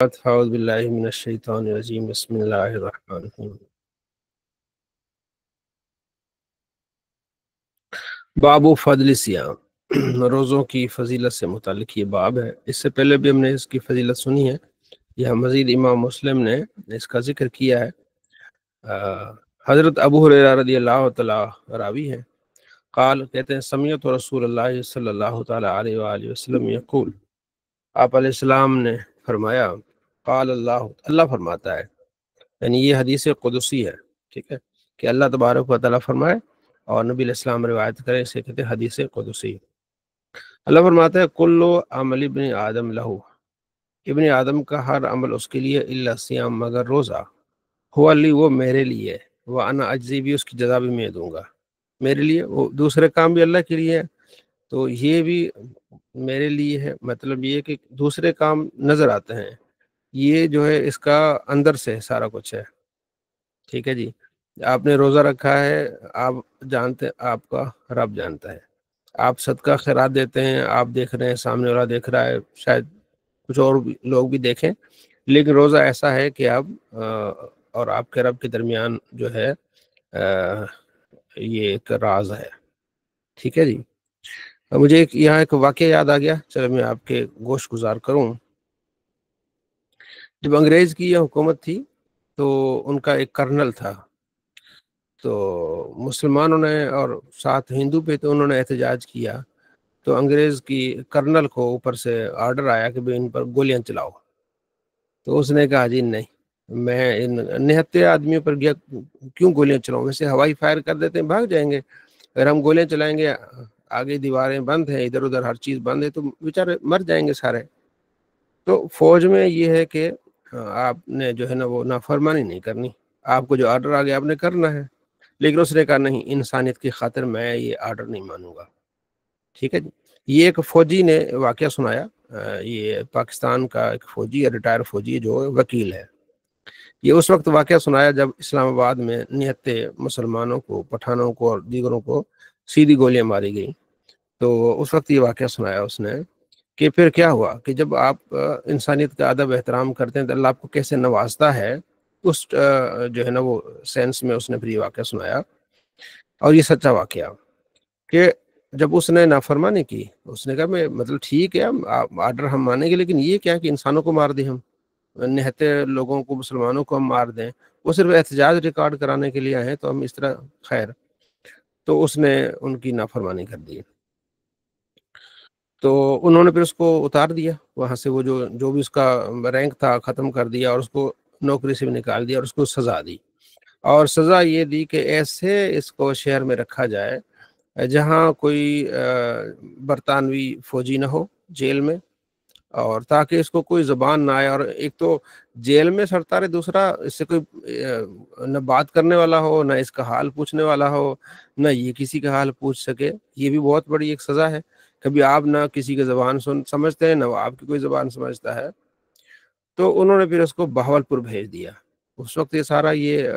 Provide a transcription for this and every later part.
اعوذ باللہ من الشیطان الرجیم بسم اللہ الرحمن الرحیم باب فضل سیام روزوں کی فضیلت سے متعلق یہ باب ہے۔ اس سے پہلے بھی ہم نے اس کی فضیلت سنی ہے، یہاں مزید امام مسلم نے اس کا ذکر کیا ہے۔ حضرت ابو ہریرہ رضی اللہ تعالی راوی ہے، قال کہتے ہیں سمیعت رسول اللہ صلی اللہ تعالی علیہ وآلہ وسلم یقول، آپ علیہ السلام نے فرمایا، قال اللہ فرماتا ہے، یعنی یہ حدیث قدسی ہے، ٹھیک ہے، کہ اللہ تبارک و تعالیٰ فرمائے اور نبی علیہ السلام روایت کرے، اسے کہتے ہیں حدیث قدسی۔ اللہ فرماتا ہے کلو عمل ابن آدم لہو، ابن آدم کا ہر عمل اس کے لیے، الا الصیام مگر روزہ، ہوا لی وہ میرے لیے، وہ انا اجزی بھی اس کی جزا بھی میں دوں گا، میرے لیے، وہ دوسرے کام بھی اللہ کے لیے ہے تو یہ بھی میرے لیے ہے، مطلب یہ کہ دوسرے کام نظر آتے ہیں، یہ جو ہے اس کا اندر سے سارا کچھ ہے، ٹھیک ہے جی۔ آپ نے روزہ رکھا ہے، آپ جانتے، آپ کا رب جانتا ہے، آپ صدقہ خیرات دیتے ہیں، آپ دیکھ رہے ہیں، سامنے والا دیکھ رہا ہے، شاید کچھ اور لوگ بھی دیکھیں، لیکن روزہ ایسا ہے کہ آپ اور آپ کے رب کے درمیان جو ہے یہ ایک راز ہے، ٹھیک ہے جی۔ مجھے یہاں ایک واقعہ یاد آ گیا، چلو میں آپ کے گوش گزار کروں۔ جب انگریز کی یہ حکومت تھی تو ان کا ایک کرنل تھا، تو مسلمانوں نے اور ساتھ ہندو پہ تو انہوں نے احتجاج کیا، تو انگریز کی کرنل کو اوپر سے آرڈر آیا کہ بھئی ان پر گولیاں چلاؤ، تو اس نے کہا جی نہیں، میں ان نہتے آدمیوں پر کیوں گولیاں چلاؤں، ویسے ہوائی فائر کر دیتے ہیں بھاگ جائیں گے، اگر ہم گولیاں چلائیں گے آگے دیواریں بند ہیں، ادھر ادھر ہر چیز بند ہے، تو بیچارے مر جائیں گے سارے۔ تو فوج میں یہ ہے کہ آپ نے جو ہے نا وہ نافرمانی نہیں کرنی، آپ کو جو آرڈر آ گیا آپ نے کرنا ہے، لیکن اس نے کہا نہیں، انسانیت کی خاطر میں یہ آرڈر نہیں مانوں گا، ٹھیک ہے جی۔ یہ ایک فوجی نے واقعہ سنایا، یہ پاکستان کا ایک فوجی ہے، ریٹائر فوجی جو وکیل ہے، یہ اس وقت واقعہ سنایا جب اسلام آباد میں نہتے مسلمانوں کو، پٹھانوں کو اور دیگروں کو سیدھی گولیاں ماری گئیں، تو اس وقت یہ واقعہ سنایا اس نے کہ پھر کیا ہوا کہ جب آپ انسانیت کا ادب احترام کرتے ہیں تو اللہ آپ کو کیسے نوازتا ہے، اس جو ہے نا وہ سینس میں اس نے پھر یہ واقعہ سنایا، اور یہ سچا واقعہ کہ جب اس نے نافرمانی کی، اس نے کہا میں مطلب ٹھیک ہے آرڈر ہم مانیں گے، لیکن یہ کیا کہ انسانوں کو مار دیں، ہم نہتے لوگوں کو، مسلمانوں کو ہم مار دیں، وہ صرف احتجاج ریکارڈ کرانے کے لیے آئے ہیں، تو ہم اس طرح خیر، تو اس نے ان کی نافرمانی کر دی، تو انہوں نے پھر اس کو اتار دیا وہاں سے، وہ جو بھی اس کا رینک تھا ختم کر دیا، اور اس کو نوکری سے بھی نکال دیا، اور اس کو سزا دی، اور سزا یہ دی کہ ایسے اس کو شہر میں رکھا جائے جہاں کوئی برطانوی فوجی نہ ہو جیل میں، اور تاکہ اس کو کوئی زبان نہ آئے، اور ایک تو جیل میں سرتارے، دوسرا اس سے کوئی نہ بات کرنے والا ہو، نہ اس کا حال پوچھنے والا ہو، نہ یہ کسی کا حال پوچھ سکے، یہ بھی بہت بڑی ایک سزا ہے، کبھی آپ نہ کسی کی زبان سمجھتے ہیں، نہ وہ آپ کی کوئی زبان سمجھتا ہے۔ تو انہوں نے پھر اس کو بہاولپور بھیج دیا، اس وقت یہ سارا یہ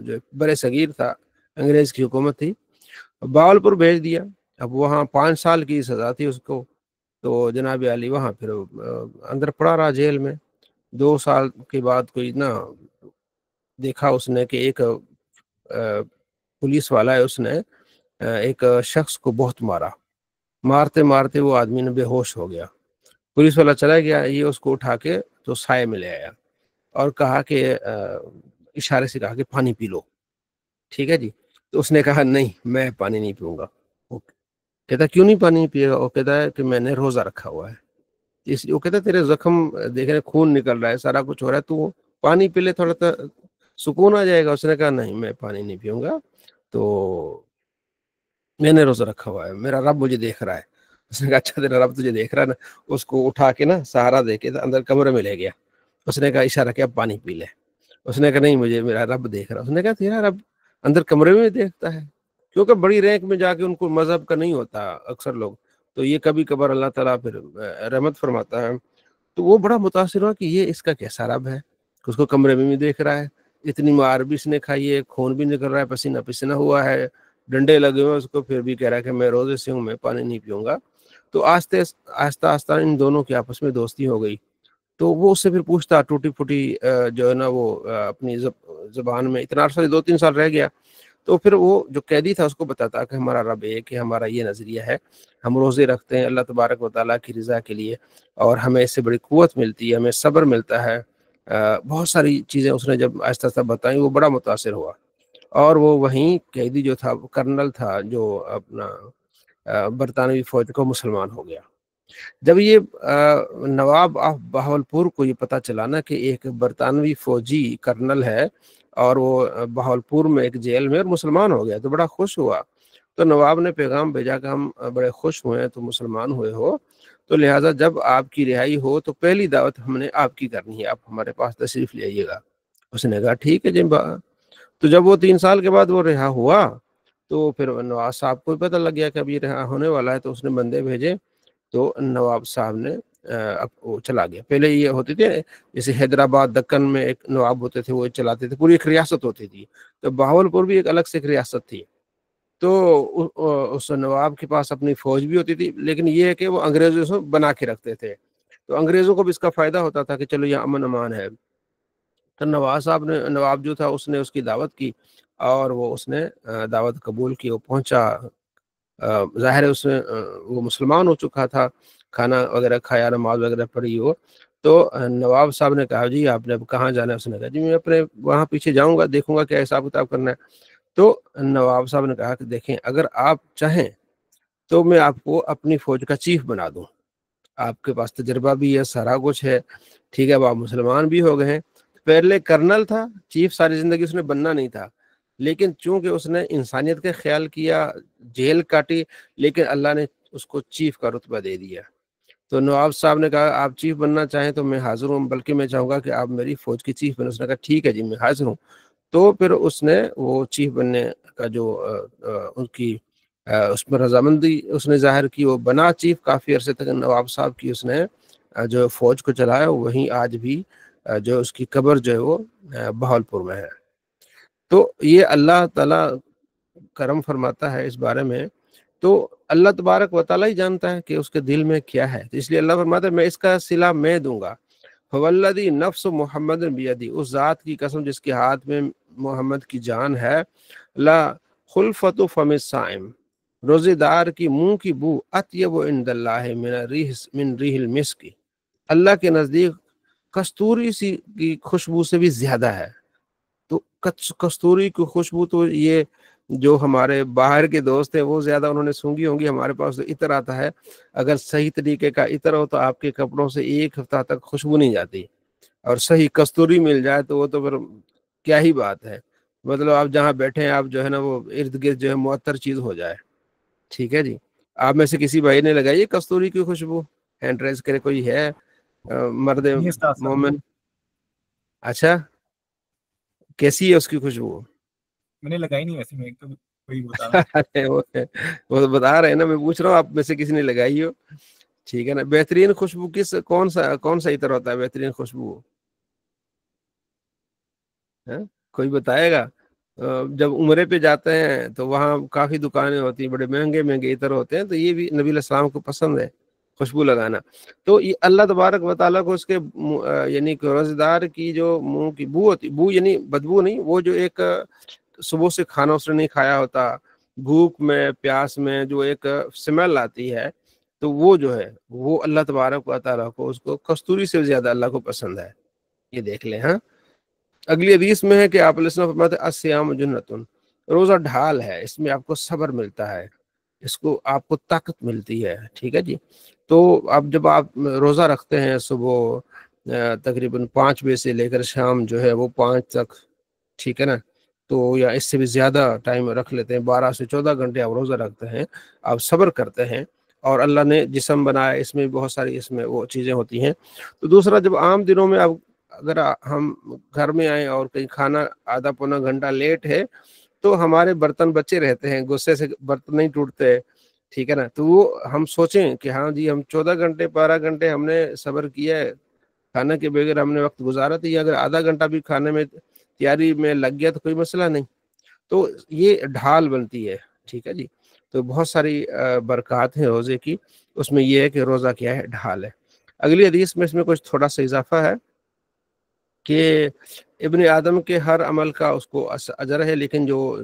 جو بر صغیر تھا، انگریز کی حکومت تھی، بہاولپور بھیج دیا۔ اب وہاں 5 سال کی سزا تھی اس کو، تو جناب علی وہاں پھر اندر پڑا رہا جیل میں۔ 2 سال کے بعد کوئی نہ دیکھا اس نے کہ ایک پولیس والا ہے، اس نے ایک شخص کو بہت مارا، مارتے مارتے وہ آدمی نے بے ہوش ہو گیا، پولیس والا چلا گیا، یہ اس کو اٹھا کے تو سائے میں لے آیا، اور کہا کہ اشارے سے کہا کہ پانی پی لو، ٹھیک ہے جی۔ تو اس نے کہا نہیں، میں پانی نہیں پیوں گا۔ وہ کہتا کیوں نہیں پانی پیے گا؟ وہ کہتا ہے کہ میں نے روزہ رکھا ہوا ہے، اس لیے۔ وہ کہتا ہے تیرے زخم دیکھ رہے، خون نکل رہا ہے، سارا کچھ ہو رہا ہے، تو پانی پی لے، تھوڑا سا سکون آ جائے گا۔ اس نے کہا نہیں، میں پانی نہیں پیوں گا، تو میں نے روزہ رکھا ہوا ہے، میرا رب مجھے دیکھ رہا ہے۔ اس نے کہا اچھا، تیرا رب تجھے دیکھ رہا ہے نا؟ اس کو اٹھا کے نا سہارا دے کے اندر کمرے میں لے گیا، اس نے کہا اشارہ کیا پانی پی لے۔ اس نے کہا نہیں، مجھے میرا رب دیکھ رہا ہے۔ اس نے کہا تیرا رب اندر کمرے میں دیکھتا ہے؟ کیونکہ بڑی رینک میں جا کے ان کو مذہب کا نہیں ہوتا اکثر لوگ، تو یہ کبھی کبھار اللہ تعالیٰ پھر رحمت فرماتا ہے۔ تو وہ بڑا متاثر ہوا کہ یہ اس کا کیسا رب ہے، اس کو کمرے میں بھی دیکھ رہا ہے، اتنی مار بھی اس نے کھائی ہے، خون بھی نکل رہا ہے، پسینہ پسینہ ہوا ہے، ڈنڈے لگے ہوئے اس کو، پھر بھی کہہ رہا ہے کہ میں روزے سے ہوں، میں پانی نہیں پیوں گا۔ تو آہستہ آہستہ ان دونوں کی آپس میں دوستی ہو گئی، تو وہ اس سے پھر پوچھتا ٹوٹی پھوٹی جو ہے نا وہ اپنی زبان میں، اتنا عرصہ 2-3 سال رہ گیا، تو پھر وہ جو قیدی تھا اس کو بتاتا کہ ہمارا رب ایک ہے، ہمارا یہ نظریہ ہے، ہم روزے رکھتے ہیں اللہ تبارک و تعالیٰ کی رضا کے لیے، اور ہمیں اس سے بڑی قوت ملتی ہے، ہمیں صبر ملتا ہے۔ بہت ساری چیزیں اس نے جب آہستہ آہستہ بتائیں، وہ بڑا متاثر ہوا، اور وہ وہیں قیدی جو تھا، کرنل تھا جو اپنا برطانوی فوج کو، مسلمان ہو گیا۔ جب یہ نواب آف بہاولپور کو یہ پتہ چلا نا کہ ایک برطانوی فوجی کرنل ہے اور وہ بہاولپور میں ایک جیل میں اور مسلمان ہو گیا، تو بڑا خوش ہوا۔ تو نواب نے پیغام بھیجا کہ ہم بڑے خوش ہوئے ہیں تو مسلمان ہوئے ہو، تو لہٰذا جب آپ کی رہائی ہو تو پہلی دعوت ہم نے آپ کی کرنی ہے، آپ ہمارے پاس تشریف لے آئیے گا۔ اس نے کہا ٹھیک ہے جی۔ تو جب وہ 3 سال کے بعد وہ رہا ہوا تو پھر نواز صاحب کو پتہ لگ گیا کہ اب یہ رہا ہونے والا ہے، تو اس نے بندے بھیجے، تو نواب صاحب نے اب وہ چلا گیا۔ پہلے یہ ہوتے تھے جیسے حیدرآباد دکن میں ایک نواب ہوتے تھے، وہ چلاتے تھے، پوری ایک ریاست ہوتی تھی، تو بہاولپور بھی ایک الگ سے ایک ریاست تھی۔ تو اس نواب کے پاس اپنی فوج بھی ہوتی تھی، لیکن یہ ہے کہ وہ انگریزوں سے بنا کے رکھتے تھے، تو انگریزوں کو بھی اس کا فائدہ ہوتا تھا کہ چلو یہ امن امان ہے۔ تو نواب جو تھا اس نے اس کی دعوت کی، اور وہ اس نے دعوت قبول کی، وہ پہنچا۔ ظاہر ہے اس میں وہ مسلمان ہو چکا تھا، کھانا وغیرہ کھایا، نماز وغیرہ پڑھی ہو۔ تو نواب صاحب نے کہا جی آپ نے اب کہاں جانا ہے؟ اس نے کہا جی میں اپنے وہاں پیچھے جاؤں گا، دیکھوں گا کیا حساب کتاب کرنا ہے۔ تو نواب صاحب نے کہا کہ دیکھیں اگر آپ چاہیں تو میں آپ کو اپنی فوج کا چیف بنا دوں، آپ کے پاس تجربہ بھی ہے، سارا کچھ ہے، ٹھیک ہے، اب آپ مسلمان بھی ہو گئے ہیں۔ پہلے کرنل تھا، چیف ساری زندگی اس نے بننا نہیں تھا، لیکن چونکہ اس نے انسانیت کا خیال کیا، جیل کاٹی، لیکن اللہ نے اس کو چیف کا رتبہ دے دیا۔ تو نواب صاحب نے کہا آپ چیف بننا چاہیں تو میں حاضر ہوں، بلکہ میں چاہوں گا کہ آپ میری فوج کی چیف بنیں۔ اس نے کہا ٹھیک ہے جی میں حاضر ہوں۔ تو پھر اس نے وہ چیف بننے کا جو ان کی اس میں رضامندی اس نے ظاہر کی، وہ بنا چیف۔ کافی عرصے تک نواب صاحب کی اس نے جو فوج کو چلایا، وہیں آج بھی جو اس کی قبر جو ہے وہ بہاولپور میں ہے۔ تو یہ اللہ تعالیٰ کرم فرماتا ہے اس بارے میں، تو اللہ تبارک و تعالیٰ ہی جانتا ہے کہ اس کے دل میں کیا ہے، تو اس لیے اللہ فرماتا ہے میں اس کا صلہ میں دوں گا۔ فوالذی نفس محمد بیدی، اس ذات کی قسم جس کے ہاتھ میں محمد کی جان ہے، لا خلفت فم الصائم، روزے دار کی منہ کی بو اطیب عند اللہ من ریح المسک، اللہ کے نزدیک کستوری سی کی خوشبو سے بھی زیادہ ہے۔ تو کستوری کی خوشبو تو یہ جو ہمارے باہر کے دوست ہیں وہ زیادہ انہوں نے سونگھی ہوں گی، ہمارے پاس تو عطر آتا ہے، اگر صحیح طریقے کا عطر ہو تو آپ کے کپڑوں سے 1 ہفتہ تک خوشبو نہیں جاتی، اور صحیح کستوری مل جائے تو وہ تو پھر کیا ہی بات ہے، مطلب آپ جہاں بیٹھے ہیں آپ جو ہے نا وہ ارد گرد جو ہے معطر چیز ہو جائے۔ ٹھیک ہے جی، آپ میں سے کسی بھائی نے لگائی کستوری کی خوشبو؟ ہینڈ ریز کرے، کوئی ہے مرد نہیں استاد صاحب، مومن؟ اچھا، کیسی ہے اس کی خوشبو؟ میں نے لگائی نہیں، ویسے میں تو وہی بتا رہا ہوں۔ وہ تو بتا رہے ہیں نا، میں پوچھ رہا ہوں آپ میں سے کسی نے لگائی ہو؟ ٹھیک ہے نا۔ بہترین خوشبو کون سا عطر ہوتا ہے بہترین خوشبو؟ کوئی بتائے گا؟ جب عمرے پہ جاتے ہیں تو وہاں کافی دکانیں ہوتی ہیں، بڑے مہنگے مہنگے عطر ہوتے ہیں، تو یہ بھی نبی علیہ السلام کو پسند ہے خوشبو لگانا۔ تو یہ اللہ تبارک و تعالیٰ کو اس کے یعنی روزے دار کی جو منہ کی بو ہوتی، بو یعنی بدبو نہیں، وہ جو ایک صبح سے کھانا اس نے نہیں کھایا ہوتا، بھوک میں پیاس میں جو ایک سمیل آتی ہے، تو وہ جو ہے وہ اللہ تبارک و تعالیٰ کو اس کو کستوری سے زیادہ اللہ کو پسند ہے۔ یہ دیکھ لیں۔ ہاں، اگلی حدیث میں ہے کہ آپ علیہ السلام فرماتے ہیں الصیام جنتن، روزہ ڈھال ہے، اس میں آپ کو صبر ملتا ہے، اس کو آپ کو طاقت ملتی ہے۔ ٹھیک ہے جی، تو اب جب آپ روزہ رکھتے ہیں صبح تقریباً 5 بجے سے لے کر شام جو ہے وہ 5 تک، ٹھیک ہے نا، تو یا اس سے بھی زیادہ ٹائم رکھ لیتے ہیں، 12 سے 14 گھنٹے آپ روزہ رکھتے ہیں، آپ صبر کرتے ہیں، اور اللہ نے جسم بنایا، اس میں بہت ساری اس میں وہ چیزیں ہوتی ہیں۔ تو دوسرا، جب عام دنوں میں اب اگر ہم گھر میں آئیں اور کہیں کھانا آدھا پونا گھنٹہ لیٹ ہے تو ہمارے برتن بچے رہتے ہیں، غصے سے برتن نہیں ٹوٹتے، ٹھیک ہے نا، تو وہ ہم سوچیں کہ ہاں جی ہم 14 گھنٹے 12 گھنٹے ہم نے صبر کیا ہے، کھانے کے بغیر ہم نے وقت گزارا، تو یہ اگر آدھا گھنٹہ بھی کھانے میں تیاری میں لگ گیا تو کوئی مسئلہ نہیں، تو یہ ڈھال بنتی ہے۔ ٹھیک ہے جی، تو بہت ساری برکات ہیں روزے کی، اس میں یہ ہے کہ روزہ کیا ہے؟ ڈھال ہے۔ اگلی حدیث میں اس میں کچھ تھوڑا سا اضافہ ہے کہ ابن آدم کے ہر عمل کا اس کو اجر ہے، لیکن جو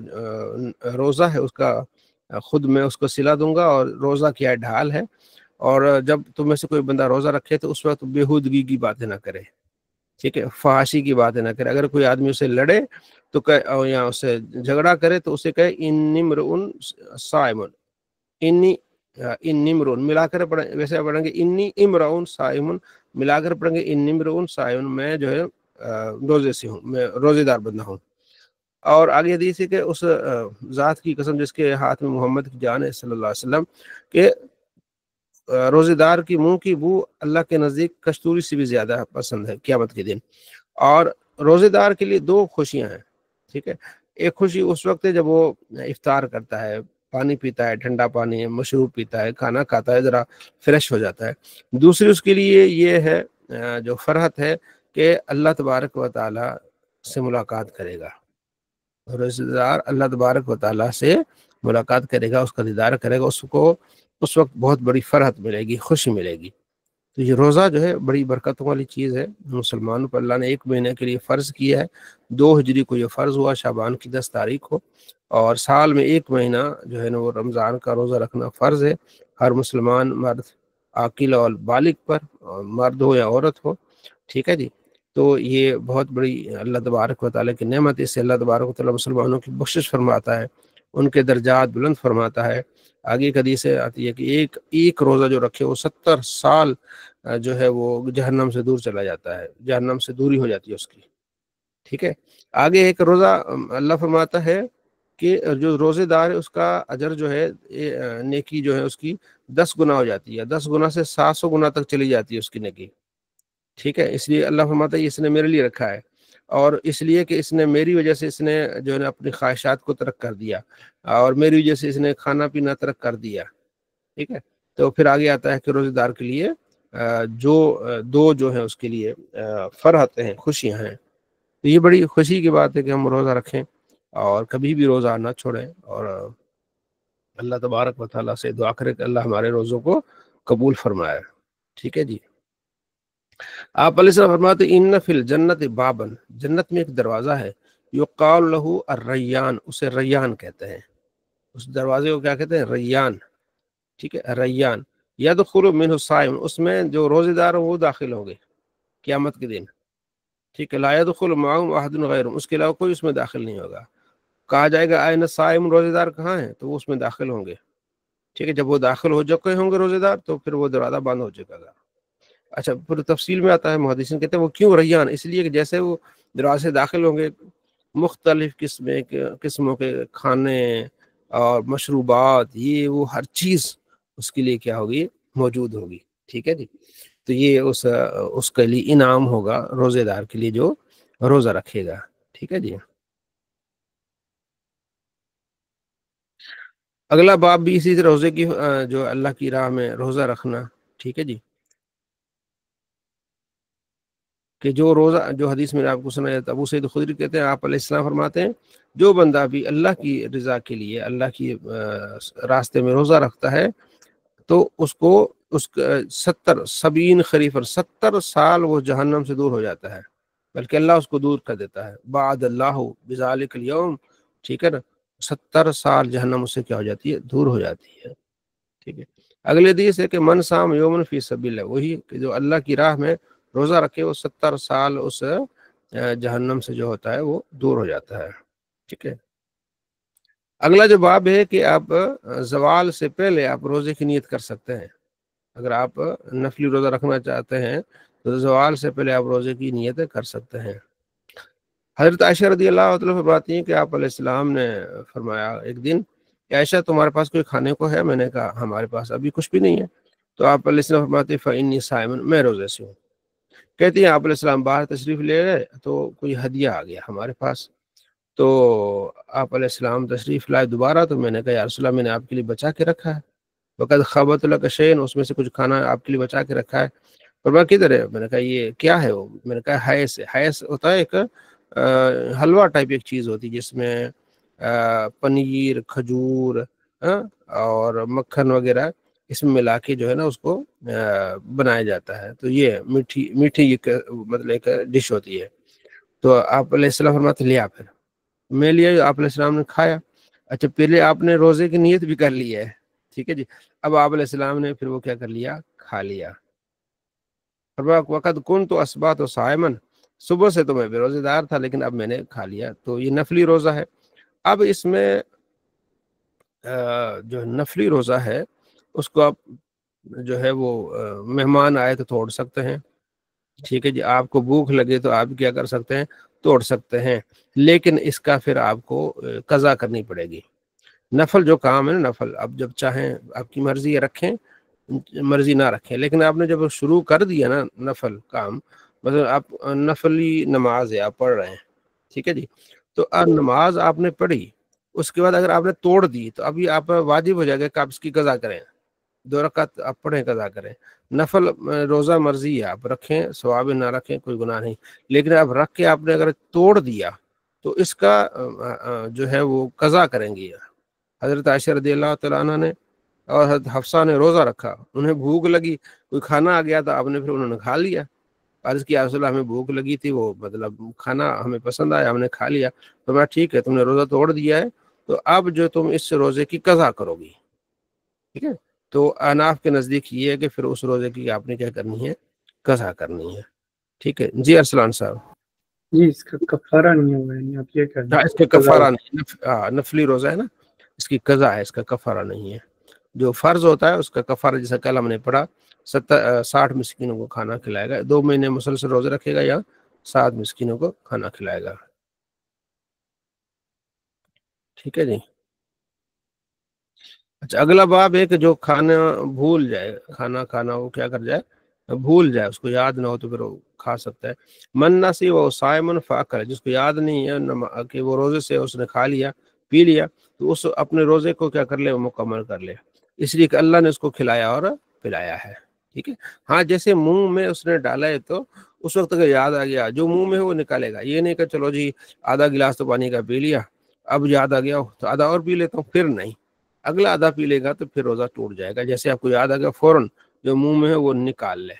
روزہ ہے اس کا خود میں اس کو صلہ دوں گا، اور روزہ کیا ڈھال ہے، اور جب تم میں سے کوئی بندہ روزہ رکھے تو اس وقت بےہودگی کی باتیں نہ کرے، ٹھیک ہے، فحاشی کی باتیں نہ کرے. اگر کوئی آدمی اسے لڑے تو یا اسے جھگڑا کرے تو اسے کہے انی امرؤ صائم، انی امرؤ ملا کر پڑھیں، ویسے پڑھیں گے انی امرؤ صائم، ملا کر پڑھیں گے انی امرؤ صائم، میں جو ہے روزے سے ہوں، میں روزے دار بندہ ہوں. اور آگے حدیث ہے کہ اس ذات کی قسم جس کے ہاتھ میں محمد کی جان ہے صلی اللہ علیہ وسلم، کہ روزے دار کی منہ کی بو اللہ کے نزدیک کستوری سے بھی زیادہ پسند ہے قیامت کے دن. اور روزے دار کے لیے دو خوشیاں ہیں، ٹھیک ہے. ایک خوشی اس وقت ہے جب وہ افطار کرتا ہے، پانی پیتا ہے، ٹھنڈا پانی مشروب پیتا ہے، کھانا کھاتا ہے، ذرا فریش ہو جاتا ہے. دوسری اس کے لیے یہ ہے جو فرحت ہے کہ اللہ تبارک و تعالی سے ملاقات کرے گا. روزہ دار اللہ تبارک و تعالی سے ملاقات کرے گا، اس کا دیدار کرے گا، اس کو اس وقت بہت بڑی فرحت ملے گی، خوشی ملے گی. تو یہ روزہ جو ہے بڑی برکتوں والی چیز ہے. مسلمانوں پر اللہ نے 1 مہینے کے لیے فرض کیا ہے. 2 ہجری کو یہ فرض ہوا، شعبان کی 10 تاریخ کو، اور سال میں 1 مہینہ جو ہے نا وہ رمضان کا روزہ رکھنا فرض ہے ہر مسلمان مرد عاقل اور بالغ پر، مرد ہو یا عورت ہو، ٹھیک ہے جی. تو یہ بہت بڑی اللہ تبارک و تعالیٰ کی نعمت ہے. اس سے اللہ تبارک و تعالیٰ مسلمانوں کی بخشش فرماتا ہے، ان کے درجات بلند فرماتا ہے. آگے ایک حدیث آتی ہے کہ ایک روزہ جو رکھے وہ 70 سال جو ہے وہ جہنم سے دور چلا جاتا ہے، جہنم سے دوری ہو جاتی ہے اس کی، ٹھیک ہے. آگے ایک روزہ اللہ فرماتا ہے کہ جو روزے دار ہے اس کا اجر جو ہے نیکی جو ہے اس کی 10 گنا ہو جاتی ہے، 10 گنا سے 700 گنا تک چلی جاتی ہے اس کی نیکی، ٹھیک ہے. اس لیے اللہ فرماتا ہے اس نے میرے لیے رکھا ہے، اور اس لیے کہ اس نے میری وجہ سے اس نے جو ہے اپنی خواہشات کو ترک کر دیا، اور میری وجہ سے اس نے کھانا پینا ترک کر دیا، ٹھیک ہے. تو پھر آگے آتا ہے کہ روزے دار کے لیے جو دو جو ہیں اس کے لیے فرحت ہیں، خوشیاں ہیں. تو یہ بڑی خوشی کی بات ہے کہ ہم روزہ رکھیں اور کبھی بھی روزہ نہ چھوڑیں، اور اللہ تبارک و تعالیٰ سے دعا کرے کہ اللہ ہمارے روزوں کو قبول فرمائے، ٹھیک ہے جی. آپ علیہ السلام فرماتے ان فی الجنت بابن، جنت میں ایک دروازہ ہے، یقال لہ الریان، اسے ریان کہتے ہیں. اس دروازے کو کیا کہتے ہیں؟ ریان، ٹھیک ہے، ریان. یدخل منہ الصائم، اس میں جو روزے دار ہیں وہ داخل ہوں گے قیامت کے دن، ٹھیک ہے. لا يدخل معهم احد غیرهم، اس کے علاوہ کوئی اس میں داخل نہیں ہوگا. کہا جائے گا آئین الصائم، روزے دار کہاں ہیں؟ تو وہ اس میں داخل ہوں گے، ٹھیک ہے. جب وہ داخل ہو چکے ہوں گے روزے دار تو پھر وہ دروازہ بند ہو چکے گا. اچھا، پھر تفصیل میں آتا ہے، محدثین کہتے ہیں وہ کیوں ریان؟ اس لیے کہ جیسے وہ دروازے سے داخل ہوں گے مختلف قسموں کے کھانے اور مشروبات، یہ وہ ہر چیز اس کے لیے کیا ہوگی؟ موجود ہوگی، ٹھیک ہے جی. تو یہ اس کے لیے انعام ہوگا روزے دار کے لیے جو روزہ رکھے گا، ٹھیک ہے جی. اگلا باب بھی اسی طرح روزے کی جو اللہ کی راہ میں روزہ رکھنا، ٹھیک ہے جی. کہ جو روزہ، جو حدیث میں نے آپ کو سنایا تھا، ابو سعید خدری کہتے ہیں آپ علیہ السلام فرماتے ہیں جو بندہ بھی اللہ کی رضا کے لیے اللہ کی راستے میں روزہ رکھتا ہے تو اس کو 70 خریفر 70 سال وہ جہنم سے دور ہو جاتا ہے، بلکہ اللہ اس کو دور کر دیتا ہے. بعد اللہ بذالک الیوم، ٹھیک ہے نا. 70 سال جہنم اس سے کیا ہو جاتی ہے؟ دور ہو جاتی ہے، ٹھیک ہے. اگلے حدیث ہے کہ من صام یومن فی سبیل اللہ، وہی کہ جو اللہ کی راہ میں روزہ رکھے وہ 70 سال اس جہنم سے جو ہوتا ہے وہ دور ہو جاتا ہے، ٹھیک ہے. اگلا جو باب ہے کہ آپ زوال سے پہلے آپ روزے کی نیت کر سکتے ہیں. اگر آپ نفلی روزہ رکھنا چاہتے ہیں تو زوال سے پہلے آپ روزے کی نیت کر سکتے ہیں. حضرت عائشہ رضی اللہ عنہ فرماتی ہیں کہ آپ علیہ السلام نے فرمایا ایک دن کہ عائشہ تمہارے پاس کوئی کھانے کو ہے؟ میں نے کہا ہمارے پاس ابھی کچھ بھی نہیں ہے. تو آپ علیہ السلام فرماتے ہیں فإنی صائم، میں روزے سے ہوں. کہتی ہیں آپ علیہ السلام باہر تشریف لے گئے تو کوئی ہدیہ آ گیا ہمارے پاس، تو آپ علیہ السلام تشریف لائے دوبارہ، تو میں نے کہا یا رسول اللہ میں نے آپ کے لیے بچا کے رکھا ہے، وقد خبت لک شیئن، اس میں سے کچھ کھانا آپ کے لیے بچا کے رکھا ہے. فرمایا کدھر ہے؟ میں نے کہا یہ کیا ہے وہ؟ میں نے کہا حیث ہے. حیث ہوتا ہے ایک حلوہ ٹائپ ایک چیز ہوتی جس میں پنیر، کھجور اور مکھن وغیرہ اس میں ملا کے جو ہے نا اس کو بنایا جاتا ہے. تو یہ میٹھی مطلب ایک ڈش ہوتی ہے. تو آپ علیہ السلام فرماتے لیا، پھر میں لیا، آپ علیہ السلام نے کھایا. اچھا پہلے آپ نے روزے کی نیت بھی کر لی ہے، ٹھیک ہے جی. اب آپ علیہ السلام نے پھر وہ کیا کر لیا، کھا لیا. وقت کن تو اسبات و صائمن، صبح سے تو میں بے روزے دار تھا لیکن اب میں نے کھا لیا. تو یہ نفلی روزہ ہے. اب اس میں جو نفلی روزہ ہے اس کو آپ جو ہے وہ مہمان آئے تو توڑ سکتے ہیں، ٹھیک ہے جی. آپ کو بھوک لگے تو آپ کیا کر سکتے ہیں، توڑ سکتے ہیں. لیکن اس کا پھر آپ کو قضا کرنی پڑے گی. نفل جو کام ہے نا، نفل اب جب چاہیں آپ کی مرضی ہے رکھیں، مرضی نہ رکھیں. لیکن آپ نے جب شروع کر دیا نا نفل کام، مطلب آپ نفلی نماز ہے آپ پڑھ رہے ہیں، ٹھیک ہے جی. تو نماز آپ نے پڑھی، اس کے بعد اگر آپ نے توڑ دی تو ابھی آپ واجب ہو جائے گا کہ آپ اس کی قضا کریں. 2 رکعت آپ پڑھیں، قضا کریں. نفل روزہ مرضی ہے، آپ رکھیں، ثواب نہ رکھیں کوئی گناہ نہیں. لیکن آپ رکھ کے آپ نے اگر توڑ دیا تو اس کا جو ہے وہ قضا کریں گے. حضرت عائشہ رضی اللہ تعالیٰ عنہ نے اور حضرت حفصہ نے روزہ رکھا، انہیں بھوک لگی، کوئی کھانا آ گیا تھا، آپ نے پھر انہوں نے کھا لیا. عرض کیا رسول اللہ ہمیں بھوک لگی تھی، وہ مطلب کھانا ہمیں پسند آیا، ہم نے کھا لیا. تو میں ٹھیک ہے، تم نے روزہ توڑ دیا ہے تو اب جو تم اس روزے کی قضا کرو گی، ٹھیک ہے. تو اناف کے نزدیک یہ ہے کہ پھر اس روزے کی آپ نے کیا کرنی ہے، قضا کرنی ہے. ٹھیک ہے جی. ارسلان صاحب جی اس کا کفارہ نہیں ہوگا، یعنی آپ یہ کہہ رہے ہیں اس کا کفارہ نہیں، نفلی روزہ ہے نا، اس کی قضا ہے، اس کا کفارہ نہیں ہے. جو فرض ہوتا ہے اس کا کفارہ جیسا کل ہم نے پڑھا 60 مسکینوں کو کھانا کھلائے گا. 2 مہینے مسلسل روزے رکھے گا یا 7 مسکینوں کو کھانا کھلائے گا. ٹھیک ہے جی. اچھا اگلا باب ہے کہ جو کھانا بھول جائے، کھانا کھانا وہ کیا کر جائے، بھول جائے، اس کو یاد نہ ہو تو پھر وہ کھا سکتا ہے. من نسی و صائمن فاکل، جس کو یاد نہیں ہے کہ وہ روزے سے اس نے کھا لیا پی لیا، تو اس اپنے روزے کو کیا کر لے، وہ مکمل کر لے، اس لیے کہ اللہ نے اس کو کھلایا اور پلایا ہے. ٹھیک ہے. ہاں جیسے منہ میں اس نے ڈالا ہے تو اس وقت اگر یاد آ گیا، جو منہ میں ہے وہ نکالے گا. یہ نہیں کہ چلو جی آدھا گلاس تو پانی کا پی لیا، اب یاد آ گیا تو آدھا اور پی لیتا ہوں، پھر نہیں، اگلا آدھا پی لے گا تو پھر روزہ ٹوٹ جائے گا. جیسے آپ کو یاد آ گیا فوراً جو منہ میں ہے وہ نکال لے.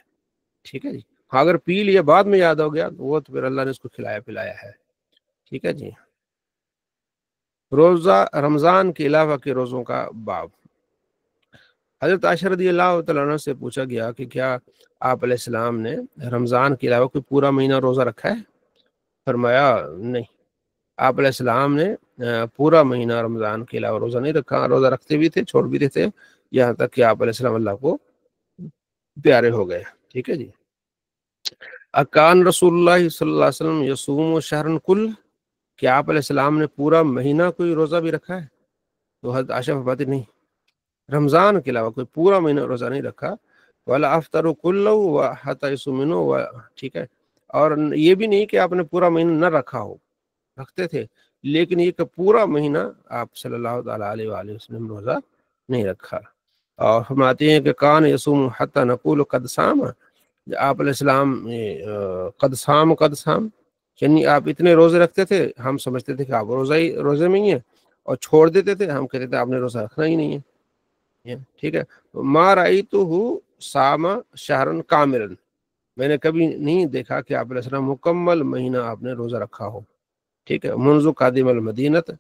ٹھیک ہے جی. ہاں اگر پی لیا بعد میں یاد ہو گیا وہ تو پھر اللہ نے اس کو کھلایا پلایا ہے. ٹھیک ہے جی. روزہ رمضان کے علاوہ کے روزوں کا باب. حضرت عائشہ رضی اللہ تعالیٰ عنہ سے پوچھا گیا کہ کیا آپ علیہ السلام نے رمضان کے علاوہ کوئی پورا مہینہ روزہ رکھا ہے؟ فرمایا نہیں، آپ علیہ السلام نے پورا مہینہ رمضان کے علاوہ روزہ نہیں رکھا. روزہ رکھتے بھی تھے، چھوڑ بھی رہتے، یہاں تک کہ آپ علیہ السلام اللہ کو پیارے ہو گئے. ٹھیک ہے جی. اکان رسول اللہ صلی اللہ علیہ وسلم یصوم شہرن کل، کہ آپ علیہ السلام نے پورا مہینہ کوئی روزہ بھی رکھا ہے؟ تو حضرت عائشہ فرماتی نہیں، رمضان کے علاوہ کوئی پورا مہینہ روزہ نہیں رکھا. ولا افطر کلہ حتی یصوموا، ٹھیک ہے. اور یہ بھی نہیں کہ آپ نے پورا مہینہ نہ رکھا ہو، رکھتے تھے، لیکن یہ کہ پورا مہینہ آپ صلی اللہ تعالیٰ علیہ وآلہ وسلم روزہ نہیں رکھا. اور فرماتے ہیں کہ کان یصوم حتی نقول قد صام، آپ علیہ السلام قد صام یعنی آپ اتنے روزے رکھتے تھے، ہم سمجھتے تھے کہ آپ روزے میں ہی ہیں، اور چھوڑ دیتے تھے، ہم کہتے تھے آپ نے روزہ رکھنا ہی نہیں ہے. ٹھیک ہے. ما رأیتہ صام شہرن کاملا، میں نے کبھی نہیں دیکھا کہ آپ علیہ السلام مکمل مہینہ آپ نے روزہ رکھا ہو. ٹھیک ہے. منذ قادم المدینت،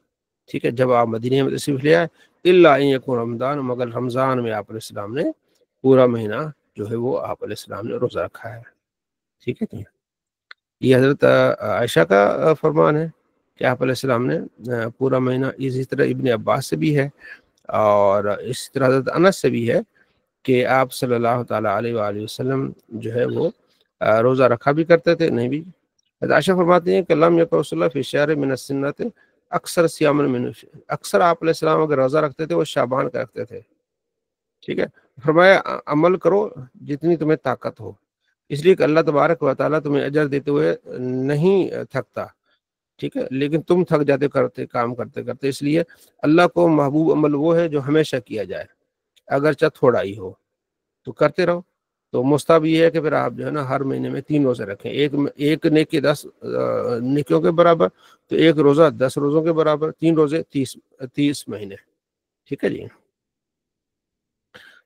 ٹھیک ہے، جب آپ مدینہ میں تشریف لے آئے، الا ان یکون رمضان، مگر رمضان میں آپ علیہ السلام نے پورا مہینہ جو ہے وہ آپ علیہ السلام نے روزہ رکھا ہے. ٹھیک ہے جی. یہ حضرت عائشہ کا فرمان ہے کہ آپ علیہ السلام نے پورا مہینہ. اسی طرح ابن عباس سے بھی ہے، اور اس طرح حضرت انس سے بھی ہے کہ آپ صلی اللہ تعالیٰ علیہ وآلہ وسلم جو ہے وہ روزہ رکھا بھی کرتے تھے، نہیں بھی. حضرت عائشہ فرماتی ہیں کہ لم یکن رسول اللہ فی شہر من السنۃ اکثر صیام من، اکثر آپ علیہ السلام اگر روزہ رکھتے تھے وہ شعبان کا رکھتے تھے. ٹھیک ہے. فرمایا عمل کرو جتنی تمہیں طاقت ہو، اس لیے کہ اللہ تبارک و تعالیٰ تمہیں اجر دیتے ہوئے نہیں تھکتا. ٹھیک ہے. لیکن تم تھک جاتے کرتے کام کرتے کرتے، اس لیے اللہ کو محبوب عمل وہ ہے جو ہمیشہ کیا جائے، اگرچہ تھوڑا ہی ہو تو کرتے رہو. تو مستحب یہ ہے کہ پھر آپ جو ہے نا ہر مہینے میں 3 روزے رکھیں. ایک نیکی 10 نیکیوں کے برابر، تو ایک روزہ 10 روزوں کے برابر، 3 روزے 30 مہینے. ٹھیک ہے جی.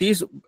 30,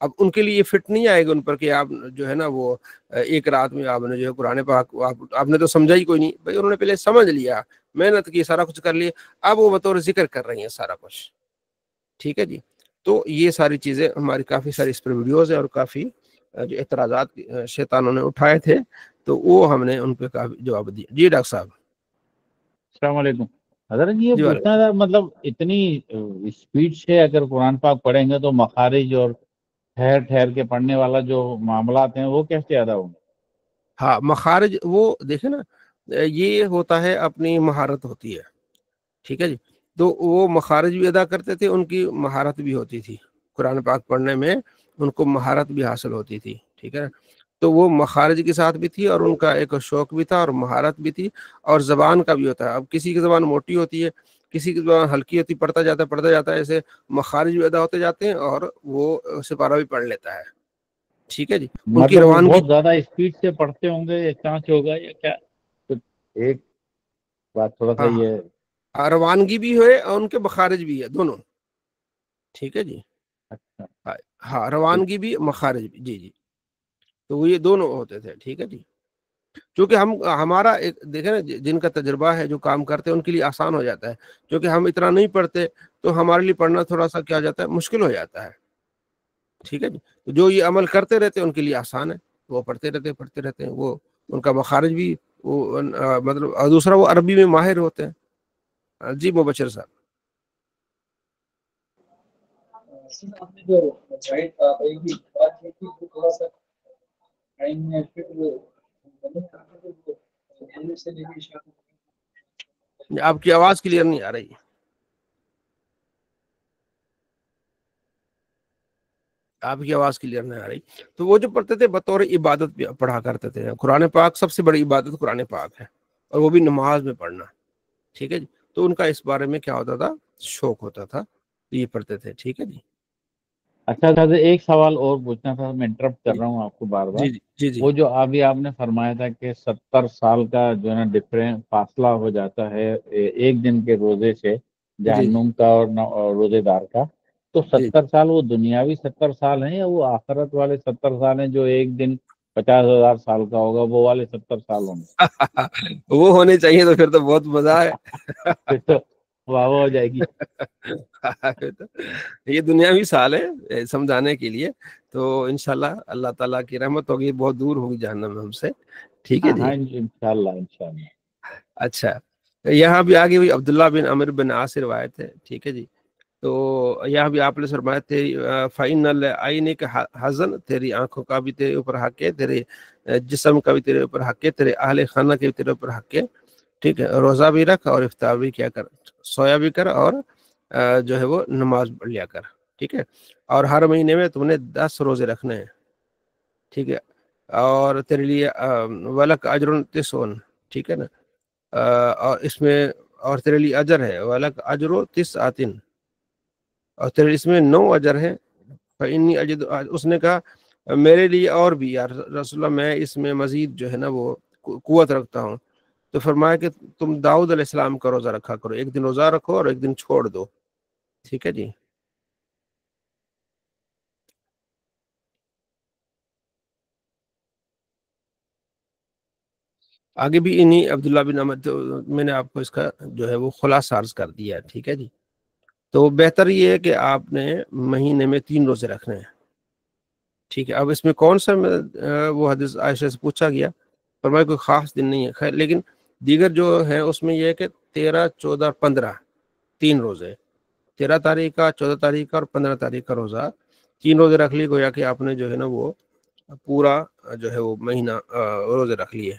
اب ان کے لیے یہ فٹ نہیں آئے گا ان پر کہ آپ جو ہے نا وہ ایک رات میں آپ نے جو ہے قرآن پاک آپ نے تو سمجھا ہی کوئی نہیں بھائی، انہوں نے پہلے سمجھ لیا، محنت کی، سارا کچھ کر لیا، اب وہ بطور ذکر کر رہی ہیں سارا کچھ، ٹھیک ہے جی۔ تو یہ ساری چیزیں ہماری کافی ساری اس پر ویڈیوز ہیں، اور کافی جو اعتراضات شیطانوں نے اٹھائے تھے تو وہ ہم نے ان پہ کافی جواب دیا۔ جی ڈاکٹر صاحب۔ السلام علیکم حضرت جی، یہ جی پوچھنا تھا مطلب اتنی اسپیڈ سے اگر قرآن پاک پڑھیں گے تو مخارج اور ٹھہر ٹھہر کے پڑھنے والا جو معاملات ہیں وہ کیسے ادا ہوں گے؟ ہاں مخارج وہ دیکھیں نا، یہ ہوتا ہے اپنی مہارت ہوتی ہے، ٹھیک ہے جی۔ تو وہ مخارج بھی ادا کرتے تھے، ان کی مہارت بھی ہوتی تھی، قرآن پاک پڑھنے میں ان کو مہارت بھی حاصل ہوتی تھی، ٹھیک ہے نا۔ تو وہ مخارج کے ساتھ بھی تھی، اور ان کا ایک شوق بھی تھا، اور مہارت بھی تھی، اور زبان کا بھی ہوتا ہے۔ اب کسی کی زبان موٹی ہوتی ہے، کسی کی زبان ہلکی ہوتی، پڑھتا جاتا ہے، ایسے مخارج بھی ادا ہوتے جاتے ہیں، اور وہ سپارہ بھی پڑھ لیتا ہے، ٹھیک ہے جی۔ ان کی مطلب وہ روانگی، بہت زیادہ اسپیڈ سے پڑھتے ہوں گے یا چانچ ہوگا یا کیا؟ تو ایک بات تھوڑا سا ہاں یہ ہاں روانگی بھی ہے اور ان کے مخارج بھی ہے، دونوں، ٹھیک ہے جی۔ اچھا ہاں روانگی بھی، مخارج بھی، جی جی۔ تو وہ یہ دونوں ہوتے تھے، ٹھیک ہے جی۔ کیونکہ ہمارا ایک دیکھیں نا، جن کا تجربہ ہے، جو کام کرتے ہیں، ان کے لیے آسان ہو جاتا ہے، کیونکہ ہم اتنا نہیں پڑھتے تو ہمارے لیے پڑھنا تھوڑا سا کیا جاتا ہے، مشکل ہو جاتا ہے، ٹھیک ہے جی۔ تو جو یہ عمل کرتے رہتے ہیں ان کے لیے آسان ہے، وہ پڑھتے رہتے ہیں، وہ ان کا مخارج بھی وہ مطلب، اور دوسرا وہ عربی میں ماہر ہوتے ہیں۔ جی مبشر صاحب۔ آپ نے جو گائیڈ تھا ایک بھی بات یہ تھی کہ تھوڑا سا ٹائم میں آپ کی آواز کلیئر نہیں آ رہی، آپ کی آواز کلیئر نہیں آ رہی۔ تو وہ جو پڑھتے تھے بطور عبادت پڑھا کرتے تھے قرآن پاک، سب سے بڑی عبادت قرآن پاک ہے، اور وہ بھی نماز میں پڑھنا، ٹھیک ہے جی۔ تو ان کا اس بارے میں کیا ہوتا تھا، شوق ہوتا تھا، تو یہ پڑھتے تھے، ٹھیک ہے جی۔ اچھا حضرت ایک سوال اور پوچھنا تھا، میں انٹرپٹ کر رہا ہوں آپ کو بار بار۔ جی جی جی وہ جو ابھی آپ نے فرمایا تھا کہ 70 سال کا جو ہے نا ڈفرینس فاصلہ ہو جاتا ہے ایک دن کے روزے سے، جی جہنم کا اور روزے دار کا، تو جی 70 سال وہ دنیاوی 70 سال ہیں یا وہ آخرت والے 70 سال ہیں جو ایک دن 50,000 سال کا ہوگا، وہ والے 70 سال ہوں گے؟ وہ ہونے چاہیے تو پھر تو بہت مزہ ہے۔ پھر تو واہ ہو جائے گی۔ یہ دنیاوی سال ہے سمجھانے کے لیے، تو انشاءاللہ اللہ تعالیٰ کی رحمت ہوگی، بہت دور ہوگی جہنم ہم سے، ٹھیک ہے جی۔ ہاں انشاءاللہ انشاءاللہ۔ اچھا، یہاں بھی آگے ہوئی عبداللہ بن عمر بن عاص روایت ہے، ٹھیک ہے جی۔ تو یہاں بھی آپ نے فرمایا، تیری فَإِنَّ الْعَيْنِ حَزَن، تیری آنکھوں کا بھی تیرے اوپر حق ہے، تیرے جسم کا بھی تیرے اوپر حق ہے، تیرے اہل خانہ کے بھی تیرے اوپر حق ہے، ٹھیک ہے۔ روزہ بھی رکھ اور افطار بھی کیا کر، سویا بھی کر، اور جو ہے وہ نماز پڑھ لیا کر، ٹھیک ہے۔ اور ہر مہینے میں تم نے 10 روزے رکھنے ہیں، ٹھیک ہے۔ اور تیرے لیے وَلَكَ أَجْرٌ تِسْعٌ، ٹھیک ہے نا۔ اور اس میں اور تیرے لیے اجر ہے، وَلَكَ أَجْرُ تِسْعَةٍ، اور تیرے اس میں 9 اجر ہیں۔ فَإِنِّي أَجِدُ، اس نے کہا میرے لیے اور بھی یا رسول اللہ، میں اس میں مزید جو ہے نا وہ قوت رکھتا ہوں۔ تو فرمایا کہ تم داؤد علیہ السلام کا روزہ رکھا کرو، ایک دن روزہ رکھو اور ایک دن چھوڑ دو، ٹھیک ہے جی۔ آگے بھی انہی عبداللہ بن عمر، میں نے آپ کو اس کا جو ہے وہ خلاصہ عرض کر دیا ہے، ٹھیک ہے جی۔ تو بہتر یہ ہے کہ آپ نے مہینے میں 3 روزے رکھنے ہیں، ٹھیک ہے۔ اب اس میں کون سا وہ حدیث عائشہ سے پوچھا گیا، فرمایا کوئی خاص دن نہیں ہے، خیر لیکن دیگر جو ہیں اس میں یہ ہے کہ 13، 14، 15 3 روزے، 13 تاریخ کا، 14 تاریخ کا اور 15 تاریخ کا روزہ، 3 روزے رکھ لی، گویا کہ آپ نے جو ہے نا وہ پورا جو ہے وہ مہینہ روزے رکھ لیے۔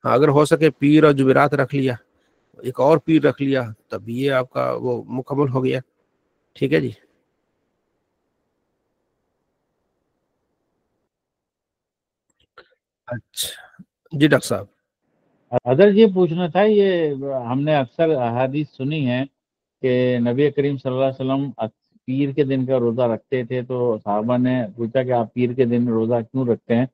ہاں اگر ہو سکے پیر اور جمعرات رکھ لیا، ایک اور پیر رکھ لیا، تب یہ آپ کا وہ مکمل ہو گیا، ٹھیک ہے جی۔ اچھا جی ڈاکٹر صاحب۔ حضرت یہ پوچھنا تھا، یہ ہم نے اکثر احادیث سنی ہیں کہ نبی کریم صلی اللہ علیہ وسلم پیر کے دن کا روزہ رکھتے تھے، تو صحابہ نے پوچھا کہ آپ پیر کے دن روزہ کیوں رکھتے ہیں؟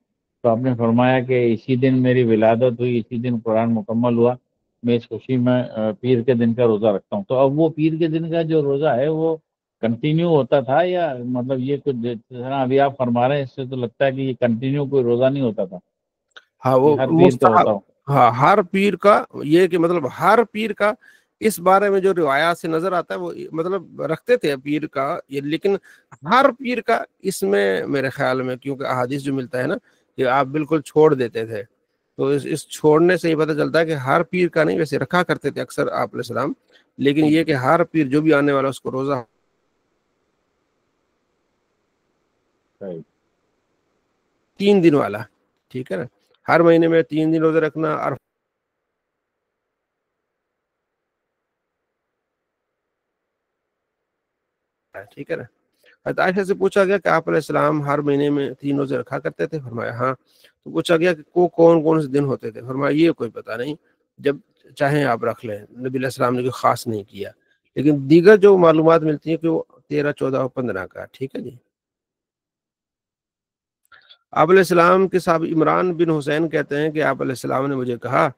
تو آپ نے فرمایا کہ اسی دن میری ولادت ہوئی، اسی دن قرآن مکمل ہوا، میں اس خوشی میں پیر کے دن کا روزہ رکھتا ہوں۔ تو اب وہ پیر کے دن کا جو روزہ ہے وہ کنٹینیو ہوتا تھا یا مطلب یہ کچھ جس طرح ابھی آپ فرما رہے ہیں اس سے تو لگتا ہے کہ یہ کنٹینیو کوئی روزہ نہیں ہوتا تھا، ہاں وہ یہ ہر پیر کا ہوتا ہو؟ ہاں ہر پیر کا، یہ کہ مطلب ہر پیر کا اس بارے میں جو روایات سے نظر آتا ہے وہ مطلب رکھتے تھے پیر کا، لیکن ہر پیر کا اس میں میرے خیال میں، کیونکہ احادیث جو ملتا ہے نا کہ آپ بالکل چھوڑ دیتے تھے، تو اس چھوڑنے سے یہ پتہ چلتا ہے کہ ہر پیر کا نہیں، ویسے رکھا کرتے تھے اکثر آپ علیہ السلام، لیکن یہ کہ ہر پیر جو بھی آنے والا اس کو روزہ 3 دن والا، ٹھیک ہے نا، ہر مہینے میں 3 دن روزہ رکھنا۔ اور ٹھیک ہے نا، حضرت عائشہ سے پوچھا گیا کہ آپ علیہ السلام ہر مہینے میں 3 روزے رکھا کرتے تھے؟ فرمایا ہاں۔ تو پوچھا گیا کہ کون کون سے دن ہوتے تھے؟ فرمایا یہ کوئی پتہ نہیں، جب چاہیں آپ رکھ لیں، نبی علیہ السلام نے کوئی خاص نہیں کیا، لیکن دیگر جو معلومات ملتی ہیں کہ وہ 13، 14 اور 15 کا، ٹھیک ہے جی۔ آپ علیہ السلام کے صاحب عمران بن حسین کہتے ہیں کہ آپ علیہ السلام نے مجھے کہا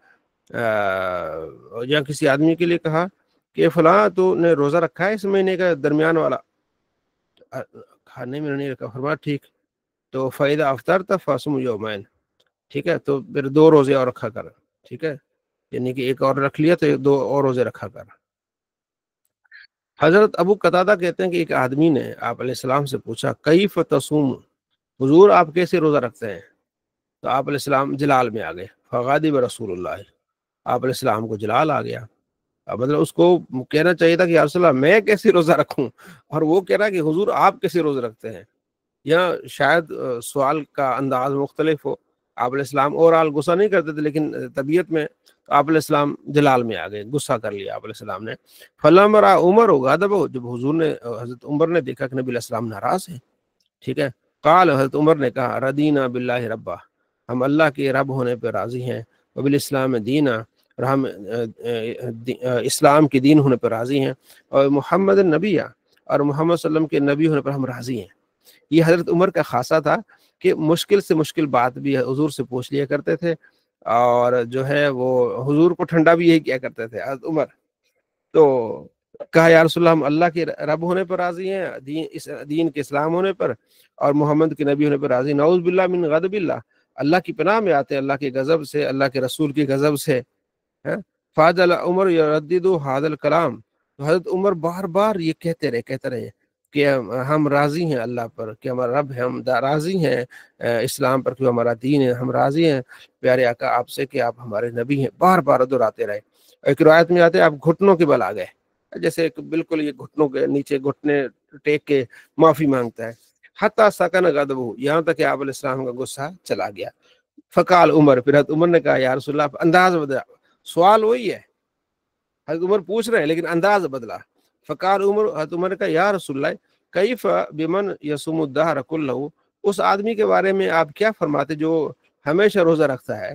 یا کسی آدمی کے لیے کہا کہ فلاں تو نے روزہ رکھا ہے اس مہینے کا درمیان والا؟ کھانے میں نہیں رکھا۔ فرمایا ٹھیک، تو فائدہ افطر تھا فاسم یومین، ٹھیک ہے، تو پھر 2 روزے اور رکھا کر، ٹھیک ہے، یعنی کہ ایک اور رکھ لیا تو 2 اور روزے رکھا کر۔ حضرت ابو قتادہ کہتے ہیں کہ ایک آدمی نے آپ علیہ السلام سے پوچھا کیف تصوم، حضور آپ کیسے روزہ رکھتے ہیں؟ تو آپ علیہ السلام جلال میں آ گئے، فغاضب رسول اللہ، آپ علیہ السلام کو جلال آ گیا، مطلب اس کو کہنا چاہیے تھا کہ یا رسول اللہ میں کیسے روزہ رکھوں، اور وہ کہہ رہا کہ حضور آپ کیسے روزہ رکھتے ہیں، یا شاید سوال کا انداز مختلف ہو، آپ علیہ السلام اور آل غصہ نہیں کرتے تھے، لیکن طبیعت میں آپ علیہ السلام جلال میں آ گئے، غصہ کر لیا آپ علیہ السلام نے۔ فلما رأى عمر غضبه، جب حضور نے حضرت عمر نے دیکھا کہ نبی علیہ السلام ناراض ہیں، ٹھیک ہے، قال، حضرت عمر نے کہا ردینا باللہ ربا، ہم اللہ کے رب ہونے پہ راضی ہیں، وبالاسلام دینا، اور ہم اسلام کے دین ہونے پر راضی ہیں، اور محمد النبی، اور محمد صلی اللہ علیہ وسلم کے نبی ہونے پر ہم راضی ہیں۔ یہ حضرت عمر کا خاصہ تھا کہ مشکل سے مشکل بات بھی حضور سے پوچھ لیا کرتے تھے، اور جو ہے وہ حضور کو ٹھنڈا بھی یہی کیا کرتے تھے حضرت عمر۔ تو کہا یا رسول اللہ ہم اللہ کے رب ہونے پر راضی ہیں، دین کے اسلام ہونے پر، اور محمد کے نبی ہونے پر راضی، نعوذ باللہ من غضب اللہ، اللہ کی پناہ میں آتے ہیں اللہ کے غضب سے، اللہ کے رسول کے غضب سے۔ فاضل عمر یردد هذا الکلام، تو حضرت عمر بار بار یہ کہتے رہے کہ ہم راضی ہیں اللہ پر، کہ ہمارا رب ہے، ہم راضی ہیں اسلام پر، کہ ہمارا دین ہے، ہم راضی ہیں پیارے آقا آپ سے کہ آپ ہمارے نبی ہیں، بار بار دہراتے رہے۔ ایک روایت میں آتے ہیں آپ گھٹنوں کے بل آ گئے، جیسے بالکل یہ گھٹنوں کے نیچے گھٹنے ٹیک کے معافی مانگتا ہے، حتی سکن غضبہ، یہاں تک کہ آپ علیہ السلام کا غصہ چلا گیا۔ فقال عمر، پھر حضرت عمر نے کہا یا رسول اللہ، انداز بدلا، سوال وہی ہے، حضرت عمر پوچھ رہے ہیں لیکن انداز بدلا۔ فقال عمر، حضرت عمر نے کہا یا رسول اللہ کیف بمن یصوم الدہر کلہ، اس آدمی کے بارے میں آپ کیا فرماتے جو ہمیشہ روزہ رکھتا ہے؟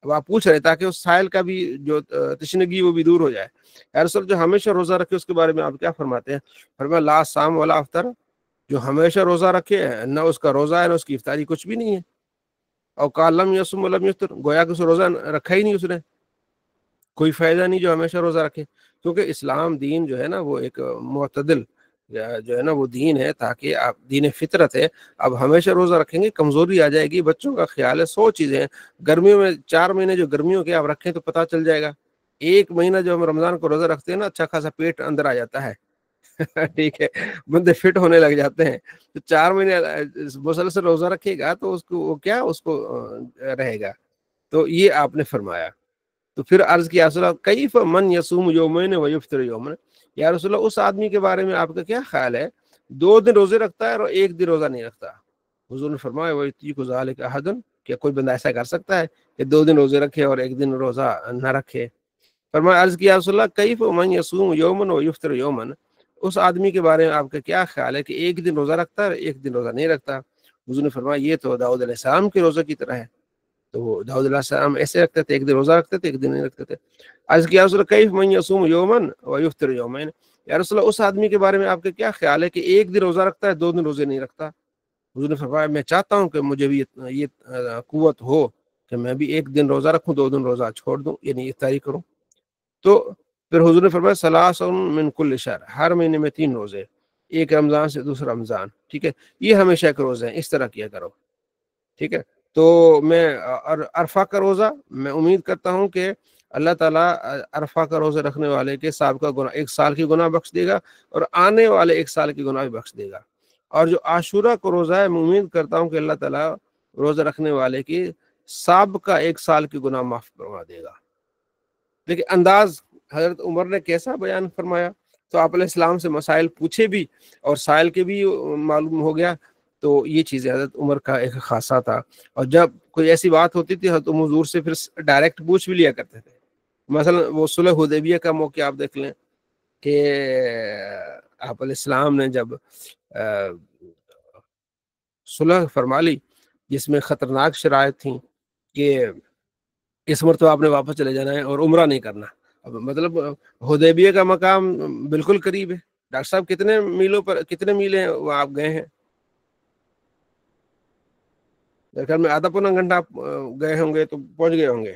اب آپ پوچھ رہے تاکہ اس سائل کا بھی جو تشنگی وہ بھی دور ہو جائے، یا رسول جو ہمیشہ روزہ رکھے اس کے بارے میں آپ کیا فرماتے ہیں؟ فرمایا لا صام ولا افطر، جو ہمیشہ روزہ رکھے نہ اس کا روزہ ہے نہ اس کی افطاری، کچھ بھی نہیں ہے، اور قال لم یصم ولم یفطر، گویا کہ اس روزہ رکھا ہی نہیں، اس نے کوئی فائدہ نہیں جو ہمیشہ روزہ رکھے، کیونکہ اسلام دین جو ہے نا وہ ایک معتدل جو ہے نا وہ دین ہے، تاکہ آپ دین فطرت ہے، اب ہمیشہ روزہ رکھیں گے کمزوری آ جائے گی، بچوں کا خیال ہے، 100 چیزیں ہیں، گرمیوں میں 4 مہینے جو گرمیوں کے آپ رکھیں تو پتہ چل جائے گا، 1 مہینہ جو ہم رمضان کو روزہ رکھتے ہیں نا اچھا خاصا پیٹ اندر آ جاتا ہے ٹھیک ہے، بندے فٹ ہونے لگ جاتے ہیں، تو 4 مہینے مسلسل روزہ رکھے گا تو اس کو وہ کیا اس کو رہے گا، تو یہ آپ نے فرمایا۔ تو پھر عرض کیا رسول اللہ کیف من یصوم یومین و یفطر یومن، یا رسول اللہ اس آدمی کے بارے میں آپ کا کیا خیال ہے 2 دن روزے رکھتا ہے اور 1 دن روزہ نہیں رکھتا؟ حضور نے فرمایا وَيُطِيقُ ذَلِكَ أَحَدٌ، کیا کوئی بندہ ایسا کر سکتا ہے کہ 2 دن روزے رکھے اور 1 دن روزہ نہ رکھے؟ فرمایا عرض کیا رسول اللہ کیف من یصوم یومن و یفطر یومن، اس آدمی کے بارے میں آپ کا کیا خیال ہے کہ 1 دن روزہ رکھتا ہے اور 1 دن روزہ نہیں رکھتا؟ حضور نے فرمایا یہ تو داؤد علیہ السلام کے روزے کی طرح ہے، تو وہ داؤد علیہ السلام ایسے رکھتے تھے، 1 دن روزہ رکھتے تھے 1 دن نہیں رکھتے تھے۔ عرض کیا رسول اللہ کیف من یصوم یومن و یفطر یومین، یا رسول اللہ اس آدمی کے بارے میں آپ کا کیا خیال ہے کہ 1 دن روزہ رکھتا ہے 2 دن روزے نہیں رکھتا؟ حضور نے فرمایا میں چاہتا ہوں کہ مجھے بھی یہ قوت ہو کہ میں بھی 1 دن روزہ رکھوں 2 دن روزہ چھوڑ دوں، یعنی افطاری کروں۔ تو پھر حضور نے فرمایا ثلاث من کل شہر، ہر مہینے میں 3 روزے، ایک رمضان سے دوسرا رمضان، ٹھیک ہے، یہ ہمیشہ کے روزے ہیں، اس طرح کیا کرو، ٹھیک ہے۔ تو میں عرفہ کا روزہ میں امید کرتا ہوں کہ اللہ تعالیٰ عرفہ کا روزہ رکھنے والے کے سابقہ گناہ 1 سال کی گناہ بخش دے گا، اور آنے والے 1 سال کی گناہ بھی بخش دے گا۔ اور جو عاشورہ کا روزہ ہے، میں امید کرتا ہوں کہ اللہ تعالیٰ روزہ رکھنے والے کی سابقہ 1 سال کی گناہ معاف فرما دے گا۔ لیکن انداز حضرت عمر نے کیسا بیان فرمایا، تو آپ علیہ السلام سے مسائل پوچھے بھی اور سائل کے بھی معلوم ہو گیا، تو یہ چیزیں حضرت عمر کا ایک خاصہ تھا۔ اور جب کوئی ایسی بات ہوتی تھی حضرت عمر حضور سے پھر ڈائریکٹ پوچھ بھی لیا کرتے تھے۔ مثلا وہ صلح حدیبیہ کا موقع آپ دیکھ لیں کہ آپ علیہ السلام نے جب صلح فرما لی جس میں خطرناک شرائط تھیں کہ اس مرتبہ آپ نے واپس چلے جانا ہے اور عمرہ نہیں کرنا، اب مطلب حدیبیہ کا مقام بالکل قریب ہے۔ ڈاکٹر صاحب کتنے میل ہیں وہ آپ گئے ہیں؟ خیال میں آدھا پونا گھنٹہ آپ گئے ہوں گے تو پہنچ گئے ہوں گے۔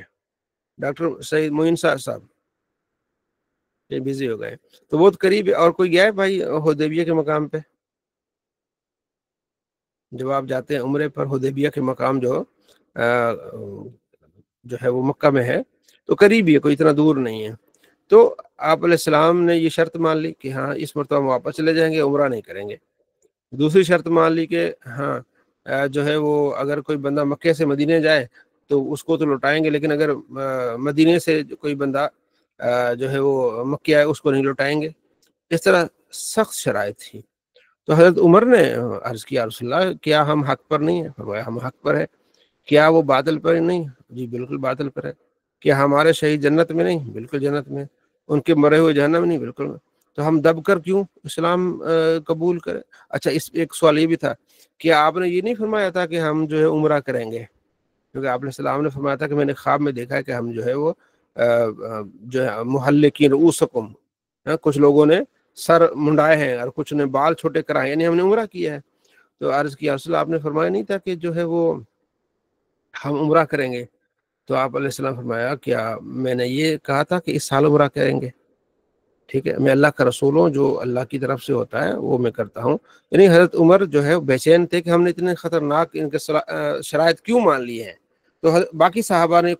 ڈاکٹر سعید معین صاحب یہ بزی ہو گئے، تو بہت قریب ہے۔ اور کوئی گیا ہے بھائی حدیبیہ کے مقام پہ؟ جب آپ جاتے ہیں عمرے پر، حدیبیہ کے مقام جو ہے وہ مکہ میں ہے، تو قریب ہی ہے، کوئی اتنا دور نہیں ہے۔ تو آپ علیہ السلام نے یہ شرط مان لی کہ ہاں اس مرتبہ ہم واپس چلے جائیں گے، عمرہ نہیں کریں گے۔ دوسری شرط مان لی کہ ہاں جو ہے وہ اگر کوئی بندہ مکے سے مدینے جائے تو اس کو تو لوٹائیں گے، لیکن اگر مدینے سے کوئی بندہ جو ہے وہ مکے آئے اس کو نہیں لوٹائیں گے۔ اس طرح سخت شرائط تھی۔ تو حضرت عمر نے عرض کیا رسول اللہ کیا ہم حق پر نہیں ہیں؟ فرمایا ہم حق پر ہے۔ کیا وہ باطل پر نہیں؟ جی بالکل باطل پر ہے۔ کیا ہمارے شہید جنت میں نہیں؟ بالکل جنت میں۔ ان کے مرے ہوئے جہنم میں نہیں؟ بالکل۔ تو ہم دب کر کیوں اسلام قبول کریں؟ اچھا، اس ایک سوال یہ بھی تھا کہ آپ نے یہ نہیں فرمایا تھا کہ ہم جو ہے عمرہ کریں گے؟ کیونکہ آپ علیہ السلام نے فرمایا تھا کہ میں نے خواب میں دیکھا ہے کہ ہم جو ہے وہ جو ہے محلقین رؤوسکم، کچھ لوگوں نے سر منڈائے ہیں اور کچھ نے بال چھوٹے کرائے، یعنی ہم نے عمرہ کیا ہے۔ تو عرض کیا رسول اللہ آپ نے فرمایا نہیں تھا کہ جو ہے وہ ہم عمرہ کریں گے؟ تو آپ علیہ السلام فرمایا کیا میں نے یہ کہا تھا کہ اس سال عمرہ کریں گے؟ ٹھیک ہے، میں اللہ کا رسول ہوں، جو اللہ کی طرف سے ہوتا ہے وہ میں کرتا ہوں۔ یعنی حضرت عمر جو ہے بے چین تھے کہ ہم نے اتنے خطرناک ان کے شرائط کیوں مان لی ہیں۔ تو باقی صحابہ نے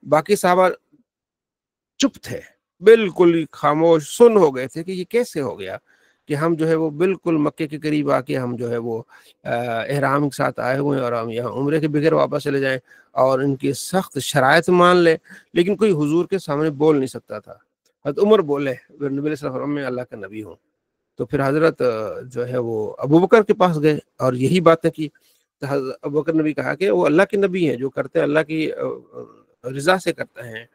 باقی صحابہ چپ تھے، بالکل خاموش سن ہو گئے تھے کہ یہ کیسے ہو گیا کہ ہم جو ہے وہ بالکل مکے کے قریب آ کے ہم جو ہے وہ احرام کے ساتھ آئے ہوئے ہیں اور ہم یہاں عمرے کے بغیر واپس چلے جائیں اور ان کی سخت شرائط مان لیں۔ لیکن کوئی حضور کے سامنے بول نہیں سکتا تھا۔ حضرت عمر بولے، نبی علیہ السلام میں اللہ کا نبی ہوں۔ تو پھر حضرت جو ہے وہ ابو بکر کے پاس گئے اور یہی باتیں کی۔ تو حضرت ابو بکر نے بھی کہا کہ وہ اللہ کے نبی ہیں، جو کرتے ہیں اللہ کی رضا سے کرتے ہیں۔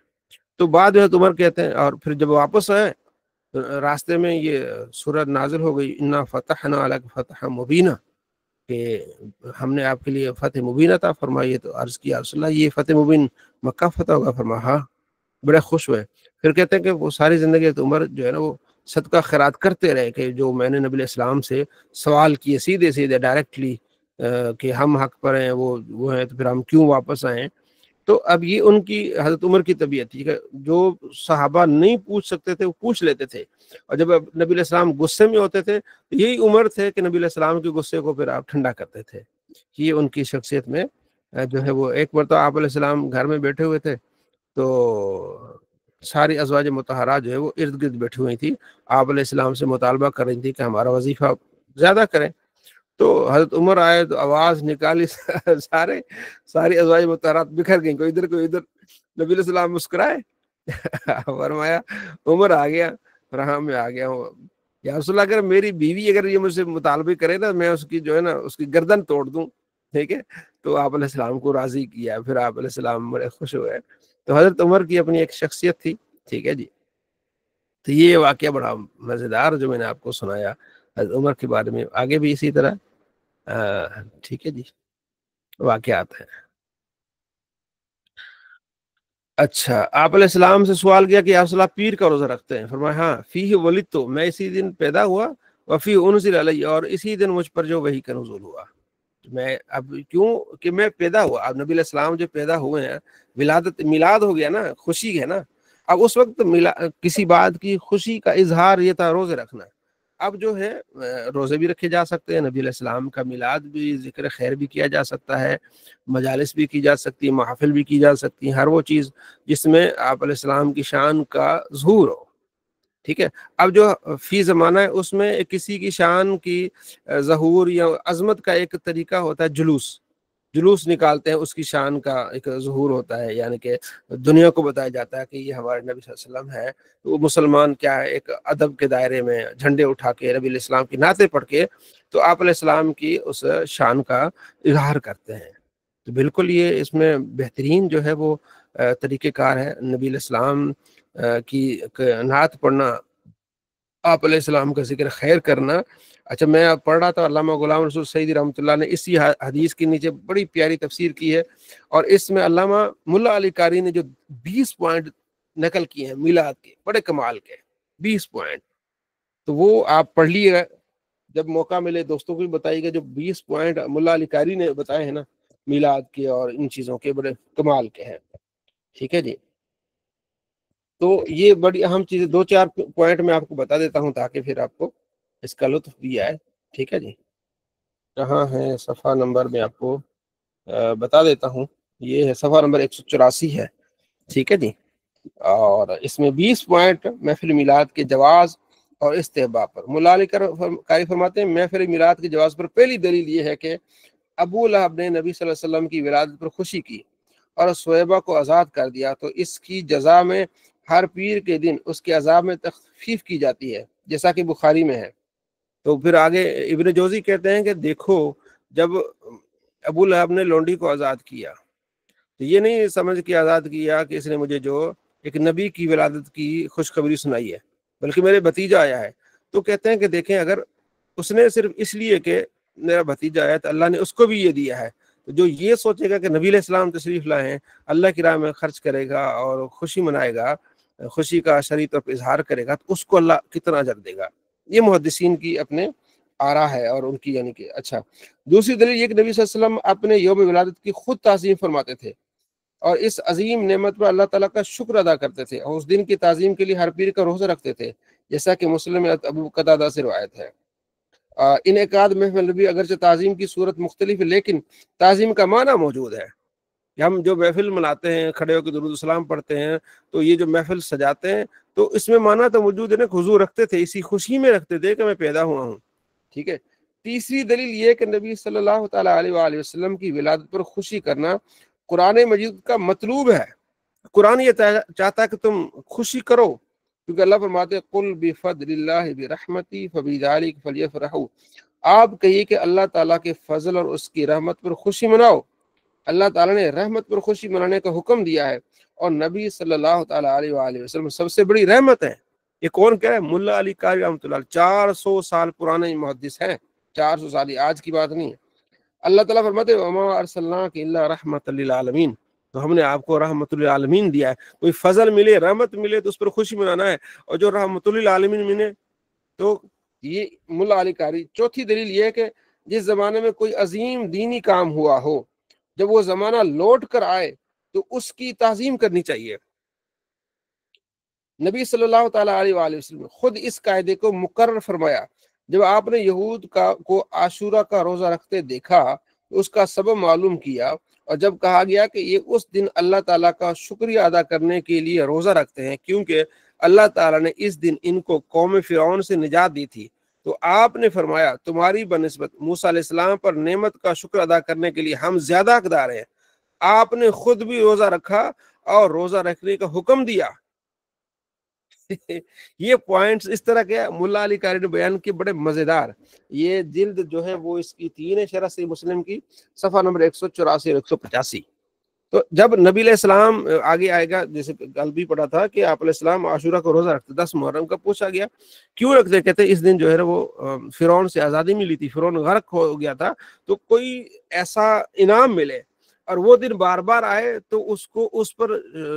تو بعد میں عمر کہتے ہیں، اور پھر جب واپس آئے راستے میں یہ سورہ نازل ہو گئی، انا فتحنا لک فتحا مبینہ، کہ ہم نے آپ کے لیے فتح مبین عطا فرمائی ہے۔ تو عرض کیا رسول اللہ یہ فتح مبین مکہ فتح ہوگا؟ فرمایا ہاں، بڑے خوش ہوئے۔ پھر کہتے ہیں کہ وہ ساری زندگی تو عمر جو ہے نا وہ صدقہ خیرات کرتے رہے کہ جو میں نے نبی علیہ السلام سے سوال کیے سیدھے ڈائریکٹلی کہ ہم حق پر ہیں، وہ ہیں، تو پھر ہم کیوں واپس آئیں۔ تو اب یہ ان کی حضرت عمر کی طبیعت تھی کہ جو صحابہ نہیں پوچھ سکتے تھے وہ پوچھ لیتے تھے، اور جب نبی علیہ السلام غصے میں ہوتے تھے تو یہی عمر تھے کہ نبی علیہ السلام کے غصے کو پھر آپ ٹھنڈا کرتے تھے۔ یہ ان کی شخصیت میں جو ہے وہ ایک مرتبہ آپ علیہ السلام گھر میں بیٹھے ہوئے تھے تو ساری ازواج مطہرات جو ہے وہ ارد گرد بیٹھی ہوئی تھی، آپ علیہ السلام سے مطالبہ کر رہی تھی کہ ہمارا وظیفہ زیادہ کریں۔ تو حضرت عمر آئے تو آواز نکالی، ساری ازواج مطہرات بکھر گئیں، کوئی ادھر کوئی ادھر۔ نبی علیہ السلام مسکرائے، فرمایا عمر آ گیا، رہاں میں آ گیا ہوں یا رسول اللہ، اگر میری بیوی اگر یہ مجھ سے مطالبہ کرے نا میں اس کی جو ہے نا اس کی گردن توڑ دوں، ٹھیک ہے۔ تو آپ علیہ السلام کو راضی کیا، پھر آپ علیہ السلام بڑے خوش ہوئے۔ تو حضرت عمر کی اپنی ایک شخصیت تھی، ٹھیک ہے جی۔ تو یہ واقعہ بڑا مزیدار جو میں نے آپ کو سنایا حضرت عمر کے بارے میں، آگے بھی اسی طرح ٹھیک ہے جی واقعات ہیں۔ اچھا، آپ علیہ السلام سے سوال کیا کہ یا رسول اللہ پیر کا روزہ رکھتے ہیں؟ فرمایا ہاں، فیہ ولدت، میں اسی دن پیدا ہوا، وفیہ انزل علی، اور اسی دن مجھ پر جو وحی کا نزول ہوا۔ میں اب کیوں کہ میں پیدا ہوا، اب نبی علیہ السلام جو پیدا ہوئے ہیں، ولادت میلاد ہو گیا نا، خوشی ہے نا۔ اب اس وقت کسی بات کی خوشی کا اظہار یہ تھا روزے رکھنا۔ اب جو ہے روزے بھی رکھے جا سکتے ہیں، نبی علیہ السلام کا میلاد بھی، ذکر خیر بھی کیا جا سکتا ہے، مجالس بھی کی جا سکتی ہے، محافل بھی کی جا سکتی ہیں، ہر وہ چیز جس میں آپ علیہ السلام کی شان کا ظہور ہو، ٹھیک ہے۔ اب جو فی زمانہ ہے اس میں کسی کی شان کی ظہور یا عظمت کا ایک طریقہ ہوتا ہے جلوس نکالتے ہیں، اس کی شان کا ایک ظہور ہوتا ہے، یعنی کہ دنیا کو بتایا جاتا ہے کہ یہ ہمارے نبی صلی اللہ علیہ وسلم ہے۔ تو وہ مسلمان کیا ہے، ایک ادب کے دائرے میں جھنڈے اٹھا کے نبی علیہ السلام کی نعتیں پڑھ کے تو آپ علیہ السلام کی اس شان کا اظہار کرتے ہیں۔ تو بالکل یہ اس میں بہترین جو ہے وہ طریقہ کار ہے، نبی علیہ السلام کی نعت پڑھنا، آپ علیہ السلام کا ذکر خیر کرنا۔ اچھا، میں پڑھ رہا تھا، علامہ غلام رسول سعیدی رحمۃ اللہ نے اسی حدیث کے نیچے بڑی پیاری تفسیر کی ہے، اور اس میں علامہ ملا علی قاری نے جو 20 پوائنٹ نقل کیے ہیں میلاد کے، بڑے کمال کے 20 پوائنٹ، تو وہ آپ پڑھ لیے گا، جب موقع ملے دوستوں کو بھی بتائیے گا۔ جو 20 پوائنٹ ملا علی قاری نے بتائے ہیں نا میلاد کے اور ان چیزوں کے، بڑے کمال کے ہیں، ٹھیک ہے جی۔ تو یہ بڑی اہم چیز، 2-4 پوائنٹ میں آپ کو بتا دیتا ہوں تاکہ پھر آپ کو اس کا لطف بھی آئے، ٹھیک ہے جی۔ کہاں ہے صفحہ نمبر، میں آپ کو بتا دیتا ہوں، یہ ہے صفحہ نمبر 184 ہے، ٹھیک ہے جی۔ اور اس میں 20 پوائنٹ محفل میلاد کے جواز اور استحباب پر۔ ملا علی قاری فرماتے ہیں محفل میلاد کے جواز پر پہلی دلیل یہ ہے کہ ابو لہب نے نبی صلی اللہ علیہ وسلم کی ولادت پر خوشی کی اور صہیبہ کو آزاد کر دیا، تو اس کی جزا میں ہر پیر کے دن اس کے عذاب میں تخفیف کی جاتی ہے، جیسا کہ بخاری میں ہے۔ تو پھر آگے ابن جوزی کہتے ہیں کہ دیکھو، جب ابو لہب نے لونڈی کو آزاد کیا تو یہ نہیں سمجھ کے آزاد کیا کہ اس نے مجھے جو ایک نبی کی ولادت کی خوشخبری سنائی ہے، بلکہ میرے بھتیجا آیا ہے۔ تو کہتے ہیں کہ دیکھیں، اگر اس نے صرف اس لیے کہ میرا بھتیجا آیا تو اللہ نے اس کو بھی یہ دیا ہے، تو جو یہ سوچے گا کہ نبی علیہ السلام تشریف لائے ہیں، اللہ کی راہ میں خرچ کرے گا اور خوشی منائے گا، خوشی کا شرعی طور پر اظہار کرے گا، تو اس کو اللہ کتنا اجر دے گا۔ یہ محدثین کی اپنے آرا ہے اور ان کی، یعنی کہ اچھا۔ دوسری دلیل یہ کہ نبی صلی اللہ علیہ وسلم اپنے یوم ولادت کی خود تعظیم فرماتے تھے اور اس عظیم نعمت پر اللہ تعالیٰ کا شکر ادا کرتے تھے، اور اس دن کی تعظیم کے لیے ہر پیر کا روزہ رکھتے تھے، جیسا کہ مسلم ابو قتادہ سے روایت ہے۔ انعقاد محفل نبی اگرچہ تعظیم کی صورت مختلف ہے، لیکن تعظیم کا معنی موجود ہے۔ ہم جو محفل مناتے ہیں، کھڑے ہو کے درود السلام پڑھتے ہیں، تو یہ جو محفل سجاتے ہیں تو اس میں معنی تو موجود ہے نا، حضور رکھتے تھے، اسی خوشی میں رکھتے تھے کہ میں پیدا ہوا ہوں، ٹھیک ہے۔ تیسری دلیل یہ کہ نبی صلی اللہ تعالیٰ علیہ وآلہ وسلم کی ولادت پر خوشی کرنا قرآن مجید کا مطلوب ہے۔ قرآن یہ چاہتا ہے کہ تم خوشی کرو، کیونکہ اللہ فرماتے ہیں قل بفضل اللہ برحمتی فبذلک فلیفرحوا، آپ کہیے کہ اللہ تعالیٰ کے فضل اور اس کی رحمت پر خوشی مناؤ۔ اللہ تعالیٰ نے رحمت پر خوشی منانے کا حکم دیا ہے، اور نبی صلی اللہ تعالیٰ علیہ وآلہ وسلم سب سے بڑی رحمت ہے۔ یہ کون کہہ رہا ہے؟ ملا علی قاری رحمۃ اللہ، 400 سال پرانے محدث ہیں، 400 سال، آج کی بات نہیں ہے۔ اللہ تعالیٰ فرماتے ہیں وما ارسلناک الا رحمۃ للعالمین، تو ہم نے آپ کو رحمت للعالمین دیا ہے۔ کوئی فضل ملے، رحمت ملے تو اس پر خوشی منانا ہے، اور جو رحمت للعالمین ملے تو یہ ملا علی قاری۔ چوتھی دلیل یہ ہے کہ جس زمانے میں کوئی عظیم دینی کام ہوا ہو، جب وہ زمانہ لوٹ کر آئے تو اس کی تعظیم کرنی چاہیے۔ نبی صلی اللہ تعالیٰ علیہ وآلہ وسلم خود اس قاعدے کو مقرر فرمایا۔ جب آپ نے یہود کو عاشورہ کا روزہ رکھتے دیکھا تو اس کا سبب معلوم کیا، اور جب کہا گیا کہ یہ اس دن اللہ تعالیٰ کا شکریہ ادا کرنے کے لیے روزہ رکھتے ہیں، کیونکہ اللہ تعالیٰ نے اس دن ان کو قوم فرعون سے نجات دی تھی، تو آپ نے فرمایا تمہاری بنسبت موسیٰ علیہ السلام پر نعمت کا شکر ادا کرنے کے لیے ہم زیادہ حقدار ہیں۔ آپ نے خود بھی روزہ رکھا اور روزہ رکھنے کا حکم دیا۔ یہ پوائنٹس اس طرح کے ملا علی قاری نے بیان کیے، بڑے مزیدار۔ یہ جلد جو ہے وہ اس کی 3 ہے، شرح صحیح مسلم کی، صفحہ نمبر 184 اور 185۔ تو جب نبی علیہ السلام آگے آئے گا، جیسے کل بھی پڑھا تھا کہ آپ علیہ السلام عاشورہ کو روزہ رکھتے، 10 محرم کا پوچھا گیا کیوں رکھتے، کہتے اس دن جو ہے وہ فرعون سے آزادی ملی تھی، فرعون غرق ہو گیا تھا، تو کوئی ایسا انعام ملے اور وہ دن بار بار آئے تو اس کو اس پر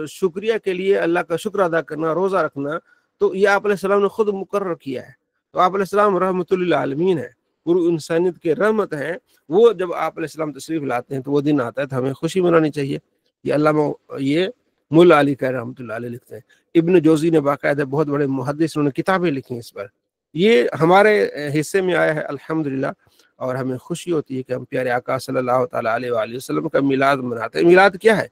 شکریہ کے لیے اللہ کا شکر ادا کرنا، روزہ رکھنا، تو یہ آپ علیہ السلام نے خود مقرر کیا ہے۔ تو آپ علیہ السلام رحمت للعالمین ہے، پوری انسانیت کے رحمت ہیں۔ وہ جب آپ علیہ السلام تشریف لاتے ہیں تو وہ دن آتا ہے تو ہمیں خوشی منانی چاہیے۔ یہ علامہ یہ ملا علی قاری رحمۃ اللہ علیہ لکھتے ہیں۔ ابن جوزی نے باقاعدہ بہت بڑے محدث، انہوں نے کتابیں لکھی اس پر، یہ ہمارے حصے میں آیا ہے الحمدللہ، اور ہمیں خوشی ہوتی ہے کہ ہم پیارے آقا صلی اللہ تعالیٰ علیہ وآلہ وسلم کا میلاد مناتے ہیں۔ میلاد کیا ہے؟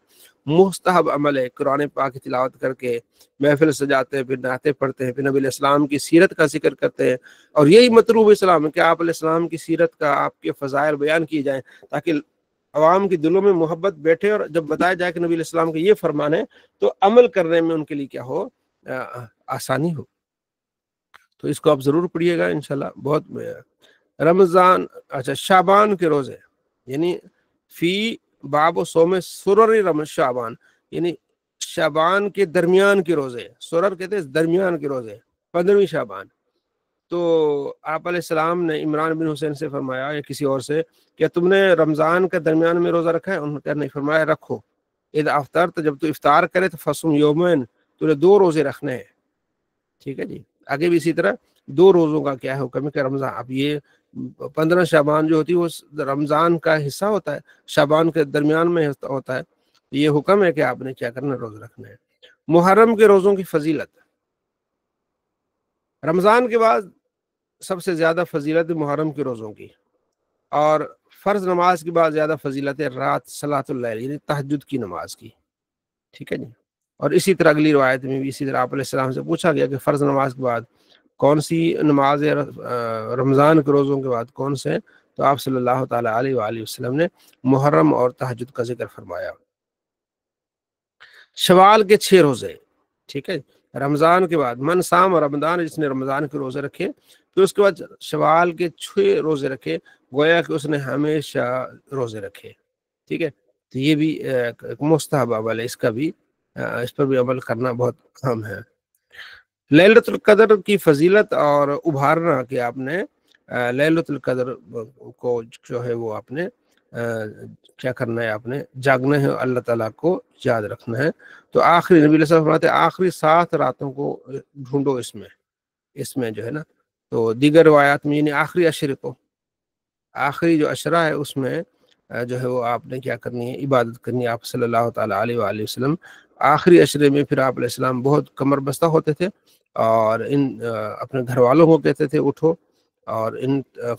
مستحب عمل ہے، قرآن پاک کی تلاوت کر کے محفل سجاتے ہیں، پھر نعتیں پڑھتے ہیں، پھر نبی علیہ السلام کی سیرت کا ذکر کرتے ہیں، اور یہی مطلوب اسلام ہے کہ آپ علیہ السلام کی سیرت کا، آپ کے فضائل بیان کیے جائیں، تاکہ عوام کے دلوں میں محبت بیٹھے، اور جب بتایا جائے کہ نبی علیہ السلام کا یہ فرمان ہے تو عمل کرنے میں ان کے لیے کیا ہو، آسانی ہو۔ تو اس کو آپ ضرور پڑھیے گا انشاءاللہ۔ بہت رمضان، اچھا شعبان کے روزے، یعنی فی باب و صوم سرر شعبان، یعنی شعبان کے درمیان کے روزے، سرر کہتے ہیں درمیان کے روزے، 15ویں شعبان۔ تو آپ علیہ السلام نے عمران بن حسین سے فرمایا یا کسی اور سے، کیا تم نے رمضان کے درمیان میں روزہ رکھا ہے؟ انہوں نے نہیں فرمایا رکھو۔ اذا افطرت، جب تو افطار کرے تو فصم یومین، تو نے 2 روزے رکھنے ہیں، ٹھیک ہے جی۔ آگے بھی اسی طرح 2 روزوں کا کیا ہے حکم ہے کہ رمضان، اب یہ 15 شعبان جو ہوتی ہے وہ رمضان کا حصہ ہوتا ہے، شعبان کے درمیان میں ہوتا ہے، یہ حکم ہے کہ آپ نے کیا کرنا، روزہ رکھنا ہے۔ محرم کے روزوں کی فضیلت، رمضان کے بعد سب سے زیادہ فضیلت محرم کے روزوں کی، اور فرض نماز کے بعد زیادہ فضیلت ہے رات صلاۃ اللیل، یعنی تہجد کی نماز کی، ٹھیک ہے جی۔ اور اسی طرح اگلی روایت میں بھی اسی طرح آپ علیہ السلام سے پوچھا گیا کہ فرض نماز کے بعد کون سی نماز ہے، رمضان کے روزوں کے بعد کون سے، تو آپ صلی اللہ تعالیٰ علیہ وآلہ وسلم نے محرم اور تہجد کا ذکر فرمایا۔ شوال کے 6 روزے، ٹھیک ہے، رمضان کے بعد من صام رمضان، جس نے رمضان کے روزے رکھے، پھر اس کے بعد شوال کے 6 روزے رکھے، گویا کہ اس نے ہمیشہ روزے رکھے، ٹھیک ہے۔ تو یہ بھی ایک مستحب عمل ہے، اس پر بھی عمل کرنا بہت اہم ہے۔ لیلۃ القدر کی فضیلت اور ابھارنا، کہ آپ نے لیلۃ القدر کو جو ہے وہ آپ نے کیا کرنا ہے، آپ نے جاگنا ہے، اللہ تعالیٰ کو یاد رکھنا ہے۔ تو آخری نبی علیہ السلام فرماتے ہیں آخری 7 راتوں کو ڈھونڈو، اس میں جو ہے نا، تو دیگر روایات میں یعنی آخری عشرے کو، آخری جو عشرہ ہے اس میں جو ہے وہ آپ نے کیا کرنی ہے، عبادت کرنی ہے۔ آپ صلی اللہ تعالیٰ علیہ وآلہ وسلم آخری عشرے میں، پھر آپ علیہ السلام بہت کمر بستہ ہوتے تھے، اور اپنے گھر والوں کو کہتے تھے اٹھو، اور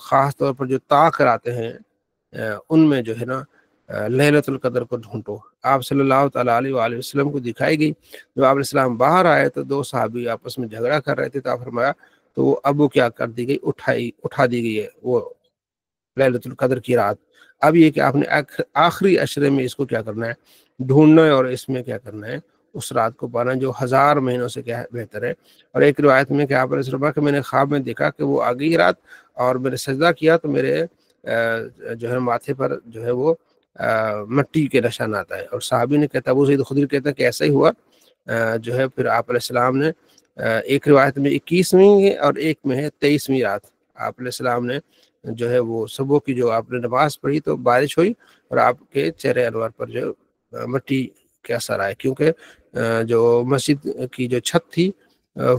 خاص طور پر جو طاق آتے ہیں ان میں جو ہے نا لیلۃ القدر کو ڈھونڈو۔ آپ صلی اللہ تعالیٰ علیہ وآلہ وسلم کو دکھائی گئی، جب آپ علیہ السلام باہر آئے تو 2 صحابی آپس میں جھگڑا کر رہے تھے، تو آپ فرمایا تو وہ اب وہ کیا کر دی گئی، اٹھا دی گئی ہے وہ لیلۃ القدر کی رات۔ اب یہ کہ آپ نے آخری عشرے میں اس کو کیا کرنا ہے، ڈھونڈنا ہے، اور اس میں کیا کرنا ہے، اس رات کو پانا، جو 1000 مہینوں سے کیا ہے بہتر ہے۔ اور ایک روایت میں کہ آپ علیہ السلام کہ میں نے خواب میں دیکھا کہ وہ آ گئی رات، اور میں نے سجدہ کیا تو میرے جو ہے ماتھے پر جو ہے وہ مٹی کے نشانات آئے، اور صحابی نے کہتا، ابو سعید خدری کہتا کہ ایسا ہی ہوا، جو ہے پھر آپ علیہ السلام نے ایک روایت میں 21ویں ہے اور ایک میں ہے 23ویں رات، آپ علیہ السلام نے جو ہے وہ صبح کی جو آپ نے نماز پڑھی تو بارش ہوئی، اور آپ کے چہرے انور پر جو مٹی کے اثر آئے، کیونکہ جو مسجد کی جو چھت تھی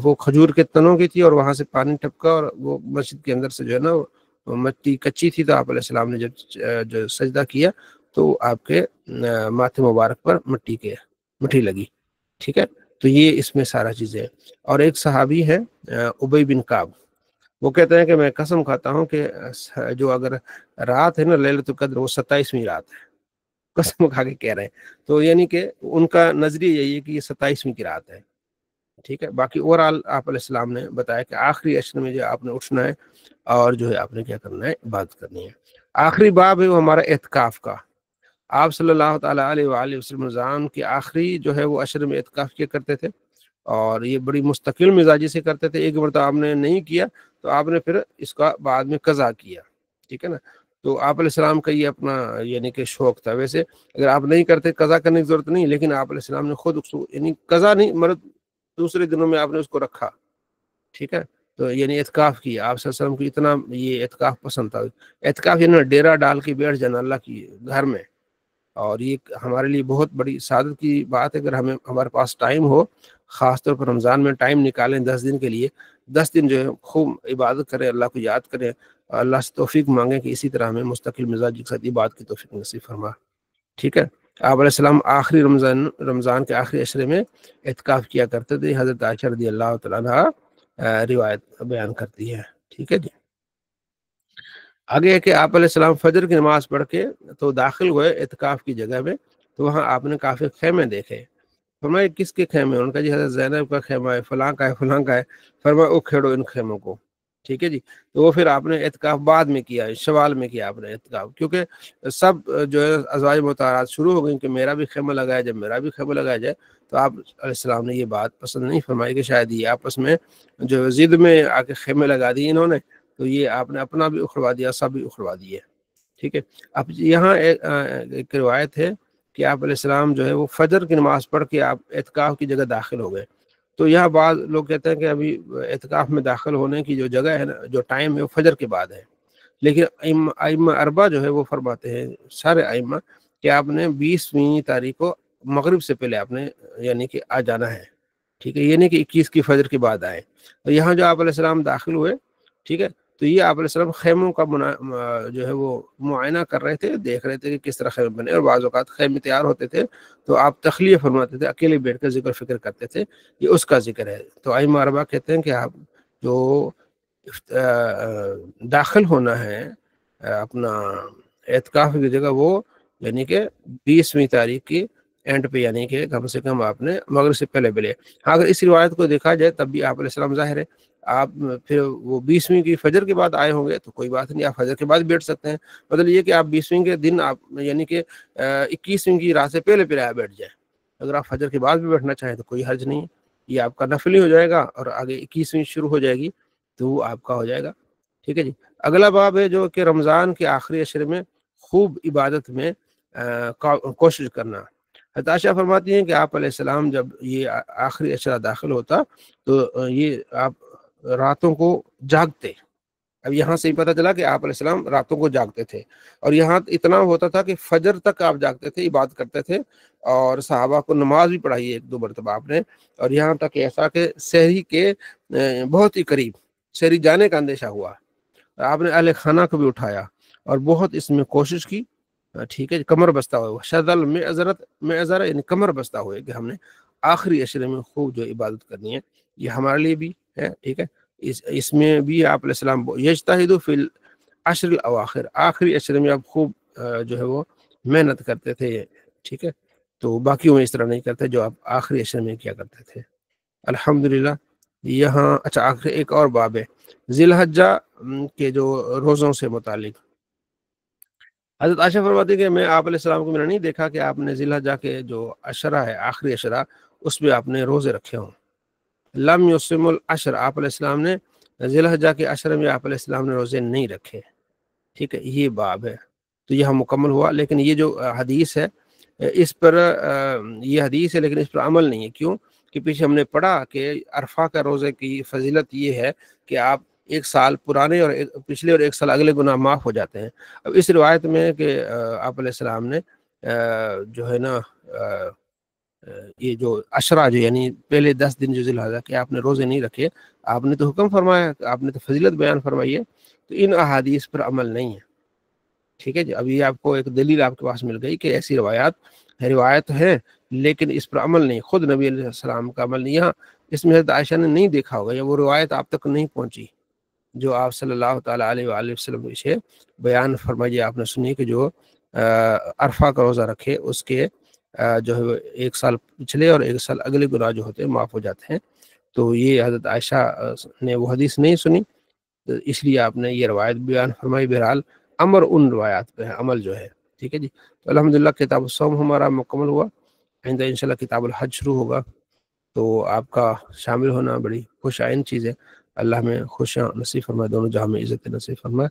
وہ کھجور کے تنوں کی تھی، اور وہاں سے پانی ٹپکا، اور وہ مسجد کے اندر سے جو ہے نا مٹی کچی تھی، تو آپ علیہ السلام نے جو سجدہ کیا تو آپ کے ماتھے مبارک پر مٹی لگی، ٹھیک ہے۔ تو یہ اس میں سارا چیزیں ہے۔ اور ایک صحابی ہے ابی بن کعب، وہ کہتے ہیں کہ میں قسم کھاتا ہوں کہ جو اگر رات ہے نا لیلۃ القدر، وہ 27ویں رات ہے، قسم کھا کے کہہ رہے ہیں۔ تو یعنی کہ ان کا نظریہ یہی ہے کہ یہ 27ویں کی رات ہے، ٹھیک ہے۔ باقی اوورآل آپ علیہ السلام نے بتایا کہ آخری عشر میں جو آپ نے اٹھنا ہے، اور جو ہے آپ نے کیا کرنا ہے، عبادت کرنی ہے۔ آخری باب ہے وہ ہمارا اعتکاف کا۔ آپ صلی اللہ تعالیٰ علیہ وآلہ وسلم رمضان کی آخری جو ہے وہ عشر میں اعتکاف کیا کرتے تھے، اور یہ بڑی مستقل مزاجی سے کرتے تھے۔ ایک مرتبہ آپ نے نہیں کیا تو آپ نے پھر اس کا بعد میں قضا کیا، ٹھیک ہے نا۔ تو آپ علیہ السلام کا یہ اپنا یعنی کہ شوق تھا۔ ویسے اگر آپ نہیں کرتے قضا کرنے کی ضرورت نہیں، لیکن آپ علیہ السلام نے خود یعنی قضا نہیں، مرد دوسرے دنوں میں آپ نے اس کو رکھا، ٹھیک ہے۔ تو یعنی اعتکاف کیا، آپ صلی اللہ علیہ وسلم کو اتنا یہ اعتکاف پسند تھا۔ اعتکاف یعنی ڈیرا ڈال کے بیٹھ جانا اللہ کی گھر میں، اور یہ ہمارے لیے بہت بڑی سعادت کی بات ہے اگر ہمارے پاس ٹائم ہو، خاص طور پر رمضان میں ٹائم نکالیں 10 دن کے لیے، 10 دن جو ہے خوب عبادت کریں، اللہ کو یاد کریں، اللہ سے توفیق مانگیں کہ اسی طرح ہمیں مستقل مزاج کے ساتھ عبادت کی توفیق نصیب فرما، ٹھیک ہے۔ آپ علیہ السلام آخری رمضان کے آخری عشرے میں اعتکاف کیا کرتے تھے۔ حضرت عائشہ رضی اللہ تعالیٰ عنہ روایت بیان کرتی ہے. ٹھیک ہے جی. آگے ہے کہ آپ علیہ السلام فجر کی نماز پڑھ کے تو داخل ہوئے اعتکاف کی جگہ میں، تو وہاں آپ نے کافی خیمے دیکھے. فرمایا کس کے خیمے؟ ان کا جی حضرت زینب کا خیمہ ہے، فلاں کا ہے، فلاں کا ہے. فرمایا او کھیڑو ان خیموں کو. ٹھیک ہے جی. تو وہ پھر آپ نے اعتکاف بعد میں کیا، شوال میں کیا آپ نے اعتکاف، کیونکہ سب جو ہے ازواج مطہرات شروع ہو گئی کہ میرا بھی خیمہ لگایا جائے، میرا بھی خیمہ لگایا جائے. تو آپ علیہ السلام نے یہ بات پسند نہیں فرمائی کہ شاید یہ آپس میں جو ضد میں آ کے خیمے لگا دی انہوں نے، تو یہ آپ نے اپنا بھی اکھڑوا دیا، سب بھی اکھڑوا دیے. ٹھیک ہے. اب یہاں ایک روایت ہے کہ آپ علیہ السلام جو ہے وہ فجر کی نماز پڑھ کے آپ اعتکاف کی جگہ داخل ہو گئے. تو یہاں بعض لوگ کہتے ہیں کہ ابھی اعتکاف میں داخل ہونے کی جو جگہ ہے نا، جو ٹائم ہے وہ فجر کے بعد ہے. لیکن ائمہ اربعہ جو ہے وہ فرماتے ہیں، سارے ائمہ، کہ آپ نے 20ویں تاریخ کو مغرب سے پہلے آپ نے یعنی کہ آ جانا ہے. ٹھیک ہے. یہ نہیں کہ 21 کی فجر کے بعد آئے. تو یہاں جو آپ علیہ السلام داخل ہوئے، ٹھیک ہے، تو یہ آپ علیہ السلام خیموں کا جو ہے وہ معائنہ کر رہے تھے، دیکھ رہے تھے کہ کس طرح خیمے بنے. اور بعض اوقات خیمے تیار ہوتے تھے تو آپ تخلیہ فرماتے تھے، اکیلے بیٹھ کر ذکر فکر کرتے تھے. یہ اس کا ذکر ہے. تو ائمہ اربعہ کہتے ہیں کہ آپ جو داخل ہونا ہے اپنا اعتکاف کی جگہ، وہ یعنی کہ 20ویں تاریخ کی اینڈ پہ، یعنی کہ کم سے کم آپ نے مغرب سے پہلے پہلے. اگر اس روایت کو دیکھا جائے تب بھی آپ علیہ السلام ظاہر ہے آپ پھر وہ 20ویں کی فجر کے بعد آئے ہوں گے تو کوئی بات نہیں، آپ فجر کے بعد بیٹھ سکتے ہیں. مطلب یہ کہ آپ 20ویں کے دن آپ یعنی کہ 21ویں کی رات سے پہلے پہلے آپ بیٹھ جائیں. اگر آپ فجر کے بعد بھی بیٹھنا چاہیں تو کوئی حرج نہیں، یہ آپ کا نفلی ہو جائے گا، اور آگے 21ویں شروع ہو جائے گی تو وہ آپ کا ہو جائے گا. ٹھیک ہے جی. اگلا باب ہے جو کہ رمضان کے آخری عشرے میں خوب عبادت میں کوشش کرنا. حضرت عائشہ فرماتی ہیں کہ آپ علیہ السلام جب یہ آخری عشرہ داخل ہوتا تو یہ آپ راتوں کو جاگتے. اب یہاں سے ہی پتہ چلا کہ آپ علیہ السلام راتوں کو جاگتے تھے، اور یہاں اتنا ہوتا تھا کہ فجر تک آپ جاگتے تھے، عبادت کرتے تھے، اور صحابہ کو نماز بھی پڑھائی ہے 1-2 مرتبہ آپ نے. اور یہاں تک ایسا کہ سحری کے بہت ہی قریب سحری جانے کا اندیشہ ہوا، آپ نے اہل خانہ کو بھی اٹھایا اور بہت اس میں کوشش کی. ٹھیک ہے. کمر بستہ ہوا، شدل معذرہ یعنی کمر بستہ ہوئے کہ ہم نے آخری عشرے میں خوب جو عبادت کرنی ہے. یہ ہمارے لیے بھی ہے. ٹھیک ہے. اس میں بھی آپ علیہ السلام یجتہدوا فی العشر الاواخر، آخری عشرے میں آپ خوب جو ہے وہ محنت کرتے تھے. ٹھیک ہے. تو باقیوں میں اس طرح نہیں کرتے جو آپ آخری عشرے میں کیا کرتے تھے. الحمدللہ. یہاں اچھا آخری ایک اور باب ہے ذی الحجہ کے جو روزوں سے متعلق. حضرت عائشہ فرماتی کہ میں آپ علیہ السلام کو میں نے نہیں دیکھا کہ آپ نے ذی الحجہ کے جو عشرہ ہے، آخری عشرہ، اس میں آپ نے روزے رکھے ہوں. لم یصم العشر، آپ علیہ السلام نے ذی الحجہ کے عشرے میں آپ علیہ السلام نے روزے نہیں رکھے. ٹھیک ہے. یہ باب ہے. تو یہاں مکمل ہوا. لیکن یہ جو حدیث ہے اس پر یہ حدیث ہے لیکن اس پر عمل نہیں ہے. کیوں؟ کہ پیچھے ہم نے پڑھا کہ عرفہ کا روزے کی فضیلت یہ ہے کہ آپ 1 سال پرانے اور پچھلے اور 1 سال اگلے گناہ معاف ہو جاتے ہیں. اب اس روایت میں کہ آپ علیہ السلام نے جو ہے نا یہ جو عشرہ جو یعنی پہلے 10 دن جو ذی الحجہ کے آپ نے روزے نہیں رکھے، آپ نے تو حکم فرمایا، آپ نے تو فضیلت بیان فرمائی ہے، تو ان احادیث پر عمل نہیں ہے. ٹھیک ہے جی. ابھی آپ کو ایک دلیل آپ کے پاس مل گئی کہ ایسی روایت ہے لیکن اس پر عمل نہیں. خود نبی علیہ السلام کا عمل نہیں. یہاں اس میں حضرت عائشہ نے نہیں دیکھا ہوگا یا وہ روایت آپ تک نہیں پہنچی جو آپ صلی اللہ تعالیٰ علیہ وآلہ وسلم سے بیان فرمائیے. آپ نے سنی کہ جو عرفہ کا روزہ رکھے اس کے جو ہے 1 سال پچھلے اور 1 سال اگلے گناہ جو ہوتے ہیں معاف ہو جاتے ہیں. تو یہ حضرت عائشہ نے وہ حدیث نہیں سنی، تو اس لیے آپ نے یہ روایت بیان فرمائی. بہرحال امر ان روایات پہ ہے، عمل جو ہے. ٹھیک ہے جی. تو الحمدللہ کتاب الصوم ہمارا مکمل ہوا. آئندہ انشاءاللہ کتاب الحج شروع ہوگا، تو آپ کا شامل ہونا بڑی خوش آئند چیز ہے. اللہ ہمیں خوشیاں نصیب فرمائے، دونوں جہاں میں عزت نصیب فرمائے.